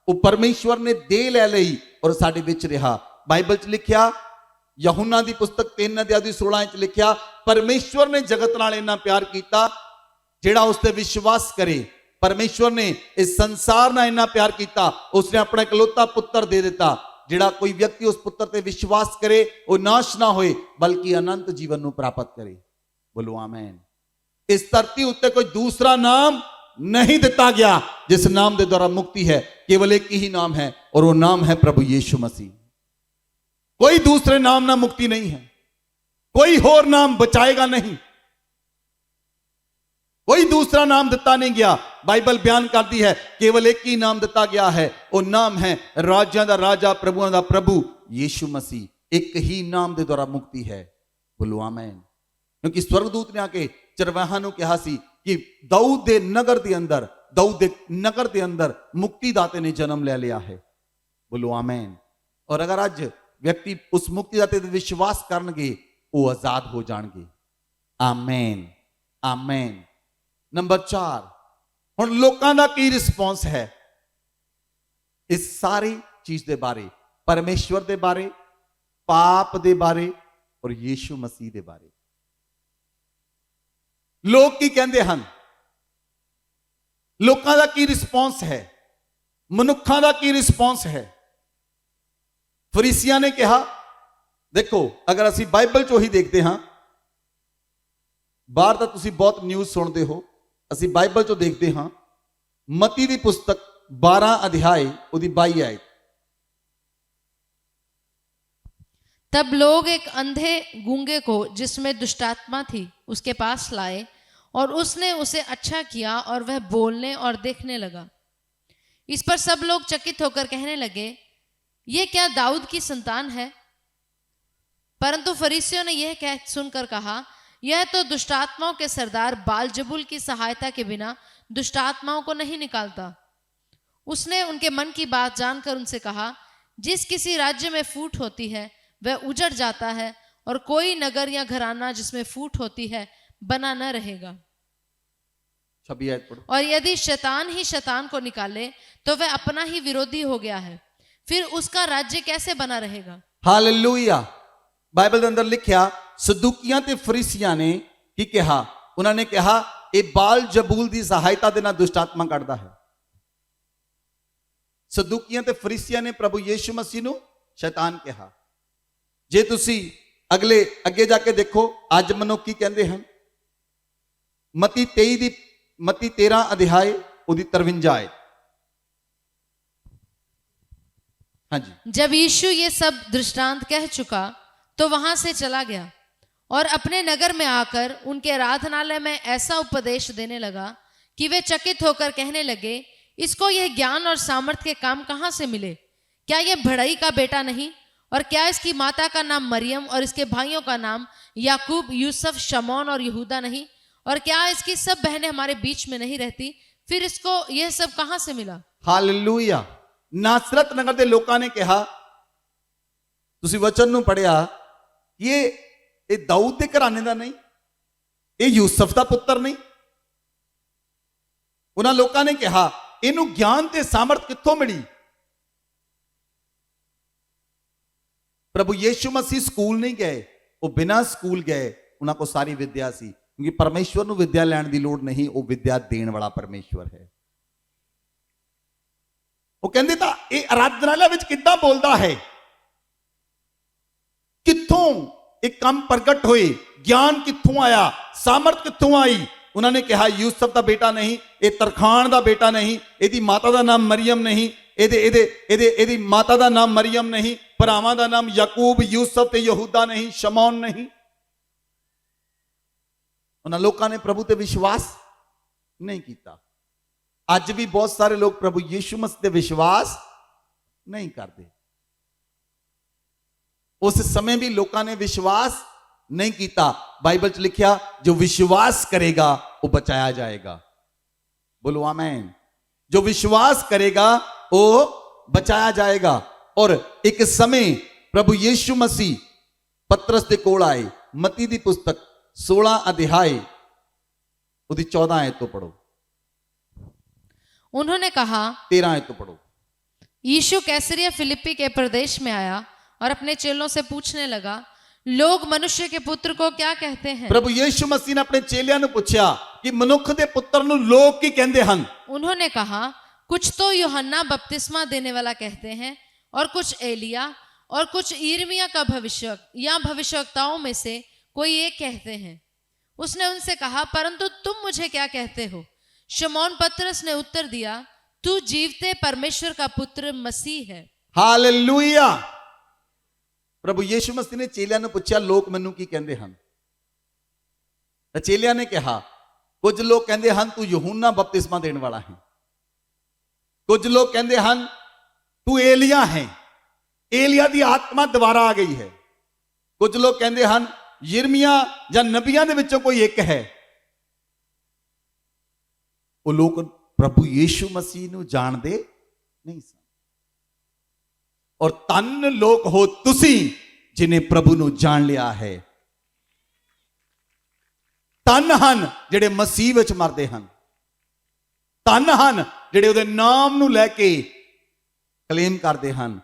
वो परमेश्वर ने दे ले लई और साडे विच रहा। बाइबल च लिखिया, यूहन्ना की पुस्तक 3:16 लिखिया, परमेश्वर ने जगत नाल इन्ना प्यार किया जिहड़ा उस ते विश्वास करे। परमेश्वर ने इस संसार नाल इन्ना प्यार किया, उसने अपना इकलौता पुत्र दे दिता, जिहड़ा कोई व्यक्ति उस पुत्र ते विश्वास करे वो नाश ना होए बल्कि अनंत जीवन नूं प्राप्त करे। बोलो आमीन। इस धरती उत्ते कोई दूसरा नाम नहीं दिता गया जिस नाम के द्वारा मुक्ति है, केवल एक ही नाम है और वो नाम है प्रभु यीशु मसीह। कोई दूसरे नाम ना मुक्ति नहीं है, कोई और नाम बचाएगा नहीं। कोई दूसरा नाम दिता नहीं गया। बाइबल बयान करती है केवल एक ही नाम दिता गया है, वो नाम है राजा दा राजा प्रभुआं दा प्रभु यीशु मसीह। एक ही नाम दे द्वारा मुक्ति है। बोलो आमीन। क्योंकि स्वर्गदूत ने आके चरवाहा नूं कहा सी कि दाऊद दे नगर दे अंदर मुक्तिदाते ने जन्म ले लिया है। बोलो आमीन। और अगर आज व्यक्ति उस मुक्तिदाते ते विश्वास करनगे वो आजाद हो जाणगे। आमीन आमीन। नंबर 4, हुण लोकां दा की रिस्पॉन्स है इस सारी चीज दे बारे, परमेश्वर दे बारे, पाप दे बारे और यीशु मसीह दे बारे। लोग की कहंदे हन, लोकां दा की रिस्पॉन्स है, मनुखां दा की रिस्पॉन्स है। फरीसियां ने कहा, देखो अगर असी बाइबल चो ही देखते हां, बाहर तां तुसीं बहुत न्यूज़ सुनते हो, असी बाइबल चो देखते हां मती दी पुस्तक 12 अध्याय उदी 22 आयत। तब लोग एक अंधे गूंगे को जिसमें दुष्टात्मा थी उसके पास लाए और उसने उसे अच्छा किया और वह बोलने और देखने लगा। इस पर सब लोग चकित होकर कहने लगे, ये क्या दाऊद की संतान है? परंतु फरीसियों ने यह कह सुनकर कहा, यह तो दुष्टात्माओं के सरदार बालजबूल की सहायता के बिना दुष्टात्माओं को नहीं निकालता। उसने उनके मन की बात जानकर उनसे कहा, जिस किसी राज्य में फूट होती है वह उजड़ जाता है और कोई नगर या घराना जिसमें फूट होती है बना न रहेगा। और यदि शैतान ही शैतान को निकाले तो वह अपना ही विरोधी हो गया है, फिर उसका राज्य कैसे बना रहेगा? हालेलुया। बाइबल के अंदर लिखा सदूकियां ते फरीसियां ने की कहा, उन्होंने कहा ये बाल जबूल की सहायता देना दुष्टात्मा कढ़दा है। सदूकियां ते फरीसियां ने प्रभु यीशु मसीह नूं शैतान कहा। जे तुसी अगे जाके देखो अज मनुख की कहंदे हन, मती 13 अध्याय उदी 53 आयत। हाँ जी। जब यीशु ये सब दृष्टांत कह चुका तो वहां से चला गया और अपने नगर में आकर उनके आराधनालय में ऐसा उपदेश देने लगा कि वे चकित होकर कहने लगे, इसको यह ज्ञान और सामर्थ्य के काम कहां से मिले? क्या यह बढ़ई का बेटा नहीं? और क्या इसकी माता का नाम मरियम और इसके भाइयों का नाम याकूब, यूसुफ, शमौन और यहूदा नहीं? और क्या इसकी सब बहनें हमारे बीच में नहीं रहती? फिर इसको यह सब कहां से मिला? हालेलुया। नासरत नगर के लोगों ने कहा, तुसी वचन नूं पढ़िया, ये दाऊद के घराने का नहीं, ये यूसुफ का पुत्र नहीं। उन्होंने लोगों ने कहा इनू ज्ञान ते सामर्थ कित्थों मिली? प्रभु यीशु मसीह स्कूल नहीं गए, वो बिना स्कूल गए, उन्होंने को सारी विद्या सी, क्योंकि परमेश्वर नूं विद्या लैण की लोड़ नहीं, वो विद्या देण वाला परमेश्वर है। वो कहंदे तां ये आराधनालय विच किद्दां बोलदा है, कित्थों एक काम प्रगट होए, ज्ञान कित्थों आया, सामर्थ कित्थों आई? उन्होंने कहा यूसुफ का बेटा नहीं, ये तरखान का बेटा नहीं, यदि माता का नाम मरियम नहीं, यदि माता का नाम मरियम नहीं, भरावां का नाम याकूब, यूसुफ ते यहूदा नहीं, शमौन नहीं। उन्होंने लोगों ने प्रभु ते विश्वास नहीं किया। आज भी बहुत सारे लोग प्रभु यीशु मसीह ते विश्वास नहीं करते। उस समय भी लोगों ने विश्वास नहीं किया। बाइबल च लिखा जो विश्वास करेगा वो बचाया जाएगा। बोलो आमीन। जो विश्वास करेगा वो बचाया जाएगा। और एक समय प्रभु यीशु मसीह पतरस दे कोल आए, मती दी पुस्तक 16 अध्याय उदी 14 आयत तो पढ़ो। उन्होंने कहा 13 आयत तो पढ़ो। यीशु कैसरिया फिलिप्पी के प्रदेश में आया और अपने चेलों से पूछने लगा, लोग मनुष्य के पुत्र को क्या कहते हैं? प्रभु यीशु मसीह ने अपने चेलियां ने पूछा कि मनुख दे पुत्र नु लोग की कहंदे हन? उन्होंने कहा कुछ तो यूहन्ना बपतिस्मा देने वाला कहते हैं, और कुछ एलिया, और कुछ यिर्मयाह का भविष्य या भविष्यवक्ताओं में से कोई एक कहते हैं। उसने उनसे कहा, परंतु तुम मुझे क्या कहते हो? शमौन पतरस ने उत्तर दिया, तू जीवते परमेश्वर का पुत्र मसीह है। हालेलुया। प्रभु यीशु मसीह ने चेलियां ने पूछा लोग मैनू की कहंदे हन? चेलियां ने कहा ਕੁਝ ਲੋਕ ਕਹਿੰਦੇ ਹਨ ਤੂੰ ਯਹੂਨਾ ਬਪਤਿਸਮਾ ਦੇਣ ਵਾਲਾ ਹੈ, ਕੁਝ ਲੋਕ ਕਹਿੰਦੇ ਹਨ ਤੂੰ ਏਲੀਆ ਹੈ, ਏਲੀਆ ਦੀ ਆਤਮਾ ਦੁਬਾਰਾ ਆ ਗਈ ਹੈ। ਕੁਝ ਲੋਕ ਕਹਿੰਦੇ ਹਨ ਯਿਰਮੀਆ ਜਾਂ ਨਬੀਆਂ ਦੇ ਵਿੱਚੋਂ ਕੋਈ ਇੱਕ ਹੈ। ਉਹ ਲੋਕ ਪ੍ਰਭੂ ਯੀਸ਼ੂ ਮਸੀਹ ਨੂੰ ਜਾਣਦੇ ਨਹੀਂ ਸਨ। ਔਰ ਧੰਨ ਲੋਕ ਹੋ ਤੁਸੀਂ ਜਿਨੇ ਪ੍ਰਭੂ ਨੂੰ ਜਾਣ ਲਿਆ ਹੈ। ਧੰਨ ਹਨ ਜਿਹੜੇ ਮਸੀਹ ਵਿੱਚ ਮਰਦੇ ਹਨ, ਧੰਨ ਹਨ ਜਿਹੜੇ ਉਹਦੇ ਨਾਮ ਨੂੰ ਲੈ ਕੇ ਕਲੇਮ ਕਰਦੇ ਹਨ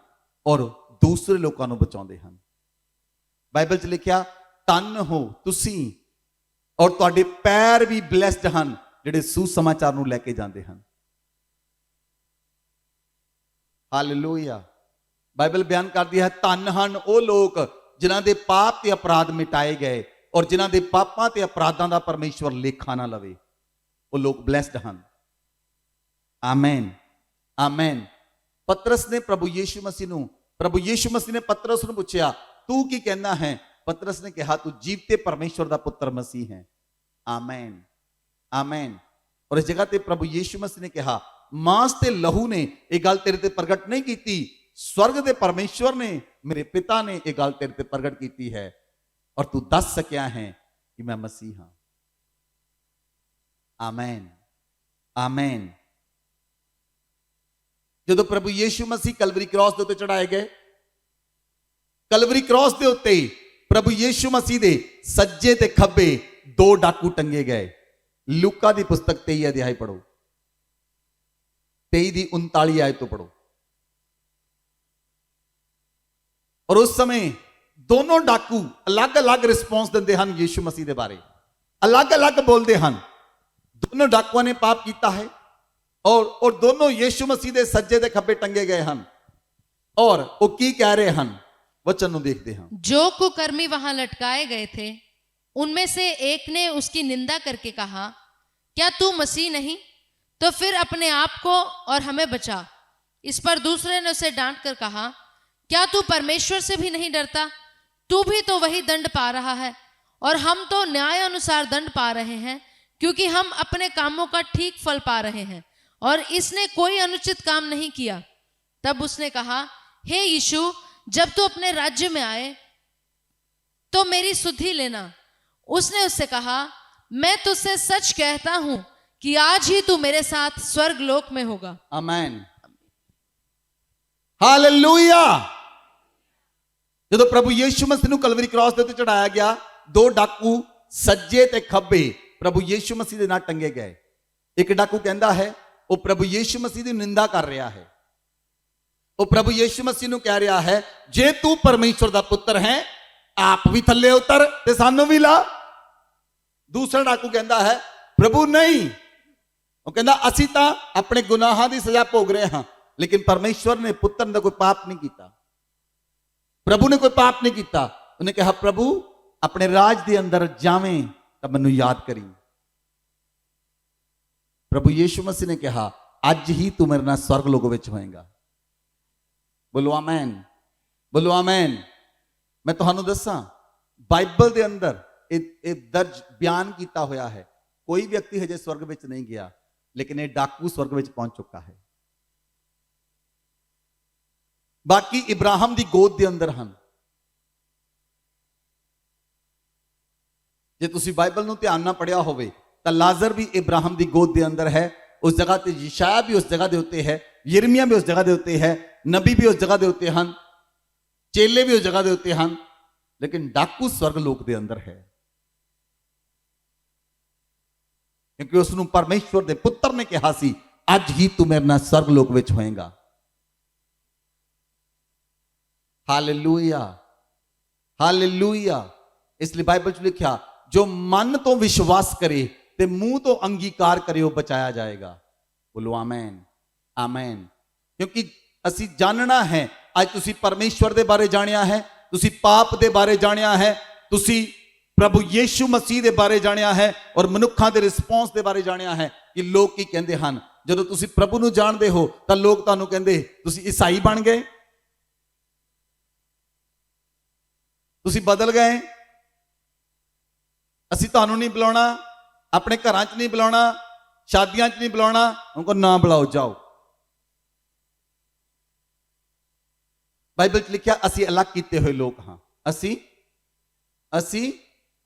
ਔਰ ਦੂਸਰੇ ਲੋਕਾਂ ਨੂੰ ਬਚਾਉਂਦੇ ਹਨ। ਬਾਈਬਲ 'ਚ ਲਿਖਿਆ ਧੰਨ ਹੋ ਤੁਸੀਂ ਔਰ ਤੁਹਾਡੇ ਪੈਰ ਵੀ ਬਲੈਸਡ ਹਨ ਜਿਹੜੇ ਸੁਸਮਾਚਾਰ ਨੂੰ ਲੈ ਕੇ ਜਾਂਦੇ ਹਨ। ਹਾਲੇਲੂਇਆ। ਬਾਈਬਲ ਬਿਆਨ ਕਰਦੀ ਹੈ ਧੰਨ ਹਨ ਉਹ ਲੋਕ ਜਿਨ੍ਹਾਂ ਦੇ ਪਾਪ ਤੇ ਅਪਰਾਧ ਮਿਟਾਏ ਗਏ ਔਰ ਜਿਨ੍ਹਾਂ ਦੇ ਪਾਪਾਂ ਤੇ ਅਪਰਾਧਾਂ ਦਾ ਪਰਮੇਸ਼ਵਰ ਲੇਖਾ ਨਾ ਲਵੇ। ਉਹ ਲੋਕ ਬਲੈਸਡ ਹਨ। Amen, amen. ਪਤਰਸ ਨੇ ਪ੍ਰਭੂ ਯੀਸ਼ੂ ਮਸੀਹ ਨੇ ਪਤਰਸ ਨੂੰ ਪੁੱਛਿਆ ਤੂੰ ਕੀ ਕਹਿੰਦਾ ਹੈ? ਪਤਰਸ ਨੇ ਕਿਹਾ ਤੂੰ ਜੀਵਤੇ ਪਰਮੇਸ਼ਵਰ ਦਾ ਪੁੱਤਰ ਮਸੀਹ ਹੈ। Amen, amen. ਔਰ ਇਸ ਜਗ੍ਹਾ ਤੇ ਪ੍ਰਭੂ ਯੀਸ਼ੂ ਮਸੀਹ ਨੇ ਕਿਹਾ ਮਾਂਸ ਤੇ ਲਹੂ ਨੇ ਇਹ ਗੱਲ ਤੇਰੇ ਤੇ ਪ੍ਰਗਟ ਨਹੀਂ ਕੀਤੀ, ਸਵਰਗ ਦੇ ਪਰਮੇਸ਼ਵਰ ਨੇ ਮੇਰੇ ਪਿਤਾ ਨੇ ਇਹ ਗੱਲ ਤੇਰੇ ਤੇ ਪ੍ਰਗਟ ਕੀਤੀ ਹੈ ਔਰ ਤੂੰ ਦੱਸ ਸਕਿਆ ਹੈ ਕਿ ਮੈਂ ਮਸੀਹ ਹਾਂ। Amen, amen. ਜਦੋਂ ਪ੍ਰਭੂ ਯੀਸ਼ੂ ਮਸੀਹ ਕਲਵਰੀ ਕ੍ਰਾਸ ਦੇ ਉੱਤੇ ਚੜਾਏ ਗਏ, ਕਲਵਰੀ ਕ੍ਰਾਸ ਦੇ ਉੱਤੇ ਪ੍ਰਭੂ ਯੀਸ਼ੂ ਮਸੀਹ ਦੇ ਸੱਜੇ ਤੇ ਖੱਬੇ ਦੋ ਡਾਕੂ ਟੰਗੇ ਗਏ। ਲੂਕਾ ਦੀ ਪੁਸਤਕ 23 ਅਧਿਆਇ ਪੜੋ, 23 ਦੀ 39 ਆਇਤ ਤੋਂ ਪੜੋ। ਔਰ ਉਸ ਸਮੇਂ ਦੋਨੋਂ ਡਾਕੂ ਅਲੱਗ-ਅਲੱਗ ਰਿਸਪੌਂਸ ਦਿੰਦੇ ਹਨ ਯੀਸ਼ੂ ਮਸੀਹ ਦੇ ਬਾਰੇ, ਅਲੱਗ-ਅਲੱਗ ਬੋਲਦੇ ਹਨ। ਦੋਨੋਂ ਡਾਕੂਆਂ ਨੇ ਪਾਪ ਕੀਤਾ ਹੈ ਔਰ ਦੋਨੋਂ यीशु मसीह ਦੇ ਸੱਜੇ ਤੇ ਖੱਬੇ ਟੰਗੇ ਗਏ ਹਨ। और वो की कह रहे हैं वचन ਨੂੰ देखते हैं। जो कुकर्मी वहां लटकाए गए थे उनमें से एक ने उसकी निंदा करके कहा क्या तू मसीह नहीं? तो फिर अपने आप को और हमें बचा। इस पर दूसरे ने उसे डांट कर कहा क्या तू परमेश्वर से भी नहीं डरता? तू भी तो वही दंड पा रहा है और हम तो न्याय अनुसार दंड पा रहे हैं क्योंकि हम अपने कामों का ठीक फल पा रहे हैं और इसने कोई अनुचित काम नहीं किया। तब उसने कहा हे यीशु जब तू अपने राज्य में आए तो मेरी सुधि लेना। उसने उससे कहा मैं तुझसे सच कहता हूं कि आज ही तू मेरे साथ स्वर्ग लोक में होगा। आमीन, हालेलुया। ਜਦੋਂ ਪ੍ਰਭੂ ਯੀਸ਼ੂ ਮਸੀਹ ਨੂੰ ਕਲਵਰੀ ਕ੍ਰਾਸ ਦੇ ਉੱਤੇ ਚੜਾਇਆ ਗਿਆ, ਦੋ ਡਾਕੂ ਸੱਜੇ ਤੇ ਖੱਬੇ ਪ੍ਰਭੂ ਯੀਸ਼ੂ ਮਸੀਹ ਦੇ ਨਾਲ ਟੰਗੇ ਗਏ। ਇੱਕ ਡਾਕੂ ਕਹਿੰਦਾ ਹੈ ਉਹ ਪ੍ਰਭੂ ਯੀਸ਼ੂ ਮਸੀਹ ਦੀ ਨਿੰਦਾ ਕਰ ਰਿਹਾ ਹੈ, ਉਹ ਪ੍ਰਭੂ ਯੀਸ਼ੂ ਮਸੀਹ ਨੂੰ ਕਹਿ ਰਿਹਾ ਹੈ ਜੇ ਤੂੰ ਪਰਮੇਸ਼ਵਰ ਦਾ ਪੁੱਤਰ ਹੈ ਆਪ ਵੀ ਥੱਲੇ ਉਤਰ ਤੇ ਸਾਨੂੰ ਵੀ ਲਾ। ਦੂਸਰਾ ਡਾਕੂ ਕਹਿੰਦਾ ਹੈ ਪ੍ਰਭੂ ਨਹੀਂ, ਉਹ ਕਹਿੰਦਾ ਅਸੀਂ ਤਾਂ ਆਪਣੇ ਗੁਨਾਹਾਂ ਦੀ ਸਜ਼ਾ ਭੋਗ ਰਹੇ ਹਾਂ ਲੇਕਿਨ ਪਰਮੇਸ਼ਵਰ ਨੇ ਪੁੱਤਰ ਨੇ ਕੋਈ ਪਾਪ ਨਹੀਂ ਕੀਤਾ, ਪ੍ਰਭੂ ਨੇ ਕੋਈ ਪਾਪ ਨਹੀਂ ਕੀਤਾ। ਉਹਨੇ ਕਿਹਾ ਪ੍ਰਭੂ ਆਪਣੇ ਰਾਜ ਦੇ ਅੰਦਰ ਜਾਵੇਂ ਤਾਂ ਮੈਨੂੰ ਯਾਦ ਕਰੀ। ਪ੍ਰਭੂ ਯੀਸ਼ੂ ਮਸੀਹ ਨੇ ਕਿਹਾ ਅੱਜ ਹੀ ਤੂੰ ਮੇਰੇ ਨਾਲ ਸਵਰਗ ਲੋਕ ਵਿੱਚ ਹੋਏਗਾ। ਬੋਲੋ ਆਮੇਨ, ਬੋਲੋ ਆਮੇਨ। ਮੈਂ ਤੁਹਾਨੂੰ ਦੱਸਾਂ ਬਾਈਬਲ ਦੇ ਅੰਦਰ ਇਹ ਦਰਜ ਬਿਆਨ ਕੀਤਾ ਹੋਇਆ ਹੈ ਕੋਈ ਵਿਅਕਤੀ ਹਜੇ ਸਵਰਗ ਵਿੱਚ ਨਹੀਂ ਗਿਆ ਲੇਕਿਨ ਇਹ ਡਾਕੂ ਸਵਰਗ ਵਿੱਚ ਪਹੁੰਚ ਚੁੱਕਾ ਹੈ। ਬਾਕੀ ਇਬਰਾਹਿਮ ਦੀ ਗੋਦ ਦੇ ਅੰਦਰ ਹਨ। ਜੇ ਤੁਸੀਂ ਬਾਈਬਲ ਨੂੰ ਧਿਆਨ ਨਾਲ ਪੜ੍ਹਿਆ ਹੋਵੇ ਤਾਂ ਲਾਜ਼ਰ ਵੀ ਇਬਰਾਹਿਮ ਦੀ ਗੋਦ ਦੇ ਅੰਦਰ ਹੈ। ਉਸ ਜਗ੍ਹਾ ਤੇ ਯਿਸ਼ਾਇਆ ਵੀ ਉਸ ਜਗ੍ਹਾ ਦੇ ਉੱਤੇ ਹੈ, ਯਿਰਮੀਆ ਵੀ ਉਸ ਜਗ੍ਹਾ ਦੇ ਉੱਤੇ ਹੈ, ਨਬੀ ਵੀ ਉਸ ਜਗ੍ਹਾ ਦੇ ਉੱਤੇ ਹਨ, ਚੇਲੇ ਵੀ ਉਸ ਜਗ੍ਹਾ ਦੇ ਉੱਤੇ ਹਨ, ਲੇਕਿਨ ਡਾਕੂ ਸਵਰਗ ਲੋਕ ਦੇ ਅੰਦਰ ਹੈ ਕਿਉਂਕਿ ਉਸ ਨੂੰ ਪਰਮੇਸ਼ਵਰ ਦੇ ਪੁੱਤਰ ਨੇ ਕਿਹਾ ਸੀ ਅੱਜ ਹੀ ਤੂੰ ਮੇਰੇ ਨਾਲ ਸਵਰਗ ਲੋਕ ਵਿੱਚ ਹੋਏਗਾ। Hallelujah, hallelujah. ਇਸ ਲਈ ਬਾਈਬਲ 'ਚ ਲਿਖਿਆ ਜੋ ਮਨ ਤੋਂ ਵਿਸ਼ਵਾਸ ਕਰੇ ਤੇ ਮੂੰਹ ਤੋਂ ਅੰਗੀਕਾਰ ਕਰੇ ਉਹ ਬਚਾਇਆ ਜਾਏਗਾ। ਬੋਲੋ ਆਮੇਨ, ਆਮੇਨ। ਕਿਉਂਕਿ ਅਸੀਂ ਜਾਣਨਾ ਹੈ ਅੱਜ ਤੁਸੀਂ ਪਰਮੇਸ਼ਵਰ ਦੇ ਬਾਰੇ ਜਾਣਿਆ ਹੈ, ਤੁਸੀਂ ਪਾਪ ਦੇ ਬਾਰੇ ਜਾਣਿਆ ਹੈ, ਤੁਸੀਂ ਪ੍ਰਭੂ ਯੀਸ਼ੂ ਮਸੀਹ ਦੇ ਬਾਰੇ ਜਾਣਿਆ ਹੈ ਔਰ ਮਨੁੱਖਾਂ ਦੇ ਰਿਸਪੌਂਸ ਦੇ ਬਾਰੇ ਜਾਣਿਆ ਹੈ ਕਿ ਲੋਕ ਕੀ ਕਹਿੰਦੇ ਹਨ। ਜਦੋਂ ਤੁਸੀਂ ਪ੍ਰਭੂ ਨੂੰ ਜਾਣਦੇ ਹੋ ਤਾਂ ਲੋਕ ਤੁਹਾਨੂੰ ਕਹਿੰਦੇ ਤੁਸੀਂ ਈਸਾਈ ਬਣ ਗਏ, ਤੁਸੀਂ ਬਦਲ ਗਏ, ਅਸੀਂ ਤੁਹਾਨੂੰ ਨਹੀਂ ਬੁਲਾਉਣਾ, अपने घरां च नहीं बुलाना, शादियां च नहीं बुलाना, उनको ना बुलाओ, जाओ। बाइबल च लिखा असी अलग किए हुए लोग हाँ, असी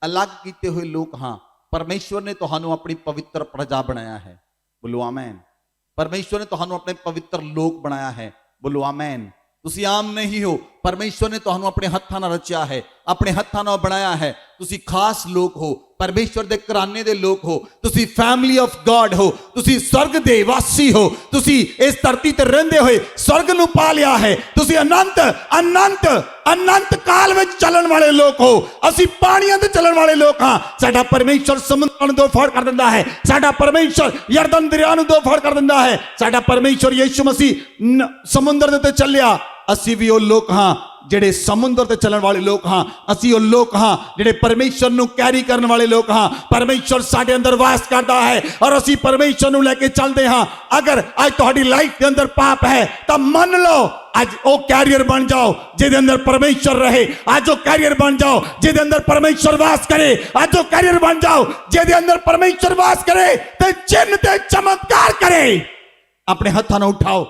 अलग किए हुए लोग हाँ। परमेश्वर ने तुहानू अपनी पवित्र प्रजा बनाया है, बोलो आमेन। परमेश्वर ने तुहानू अपने पवित्र लोग बनाया है, बोलो आमेन। तुसी आम नहीं हो, परमेश्वर ने तुहानू अपने हत्थां नाल रचिया है, अपने हत्थां नाल बनाया है। तुसी खास लोग हो, परमेश्वर दे घराने दे लोग हो, तुसी फैमिली ऑफ गॉड हो, तुसी स्वर्ग दे वासी हो, तुसी इस धरती ते रहिंदे होए स्वर्ग नू पा लिया है। तुसी अनंत अनंत अनंत काल में चलन वाले लोग हो। असी पानियां ते चलन वाले लोग हां। साडा परमेश्वर समुद्र नू दो फाड़ कर दिंदा है, साडा परमेश्वर यरदन दरिया नू दो फाड़ कर दिंदा है, साडा परमेश्वर यीशु मसीह समुद्र दे उत्ते चलिया। असी भी वो लोग हाँ जेड़े समुद्र ते चलन वाले लोग हाँ। असी वो लोग हाँ जेड़े परमेश्वर नू कैरी करने वाले लोग हाँ। परमेश्वर साडे अंदर वास करता है और असी परमेश्वर नू लेके चलते हाँ। अगर आज तुहाडी लाइफ के अंदर पाप है तो मन लो, आज वो कैरियर बन जाओ जिहदे अंदर परमेश्वर रहे। आज वो कैरियर बन जाओ जिहदे अंदर परमेश्वर वास करे। आज वो कैरियर बन जाओ जिहदे अंदर परमेश्वर वास करे ते चिन्ह ते चमत्कार करे। अपने हत्थां नूं उठाओ,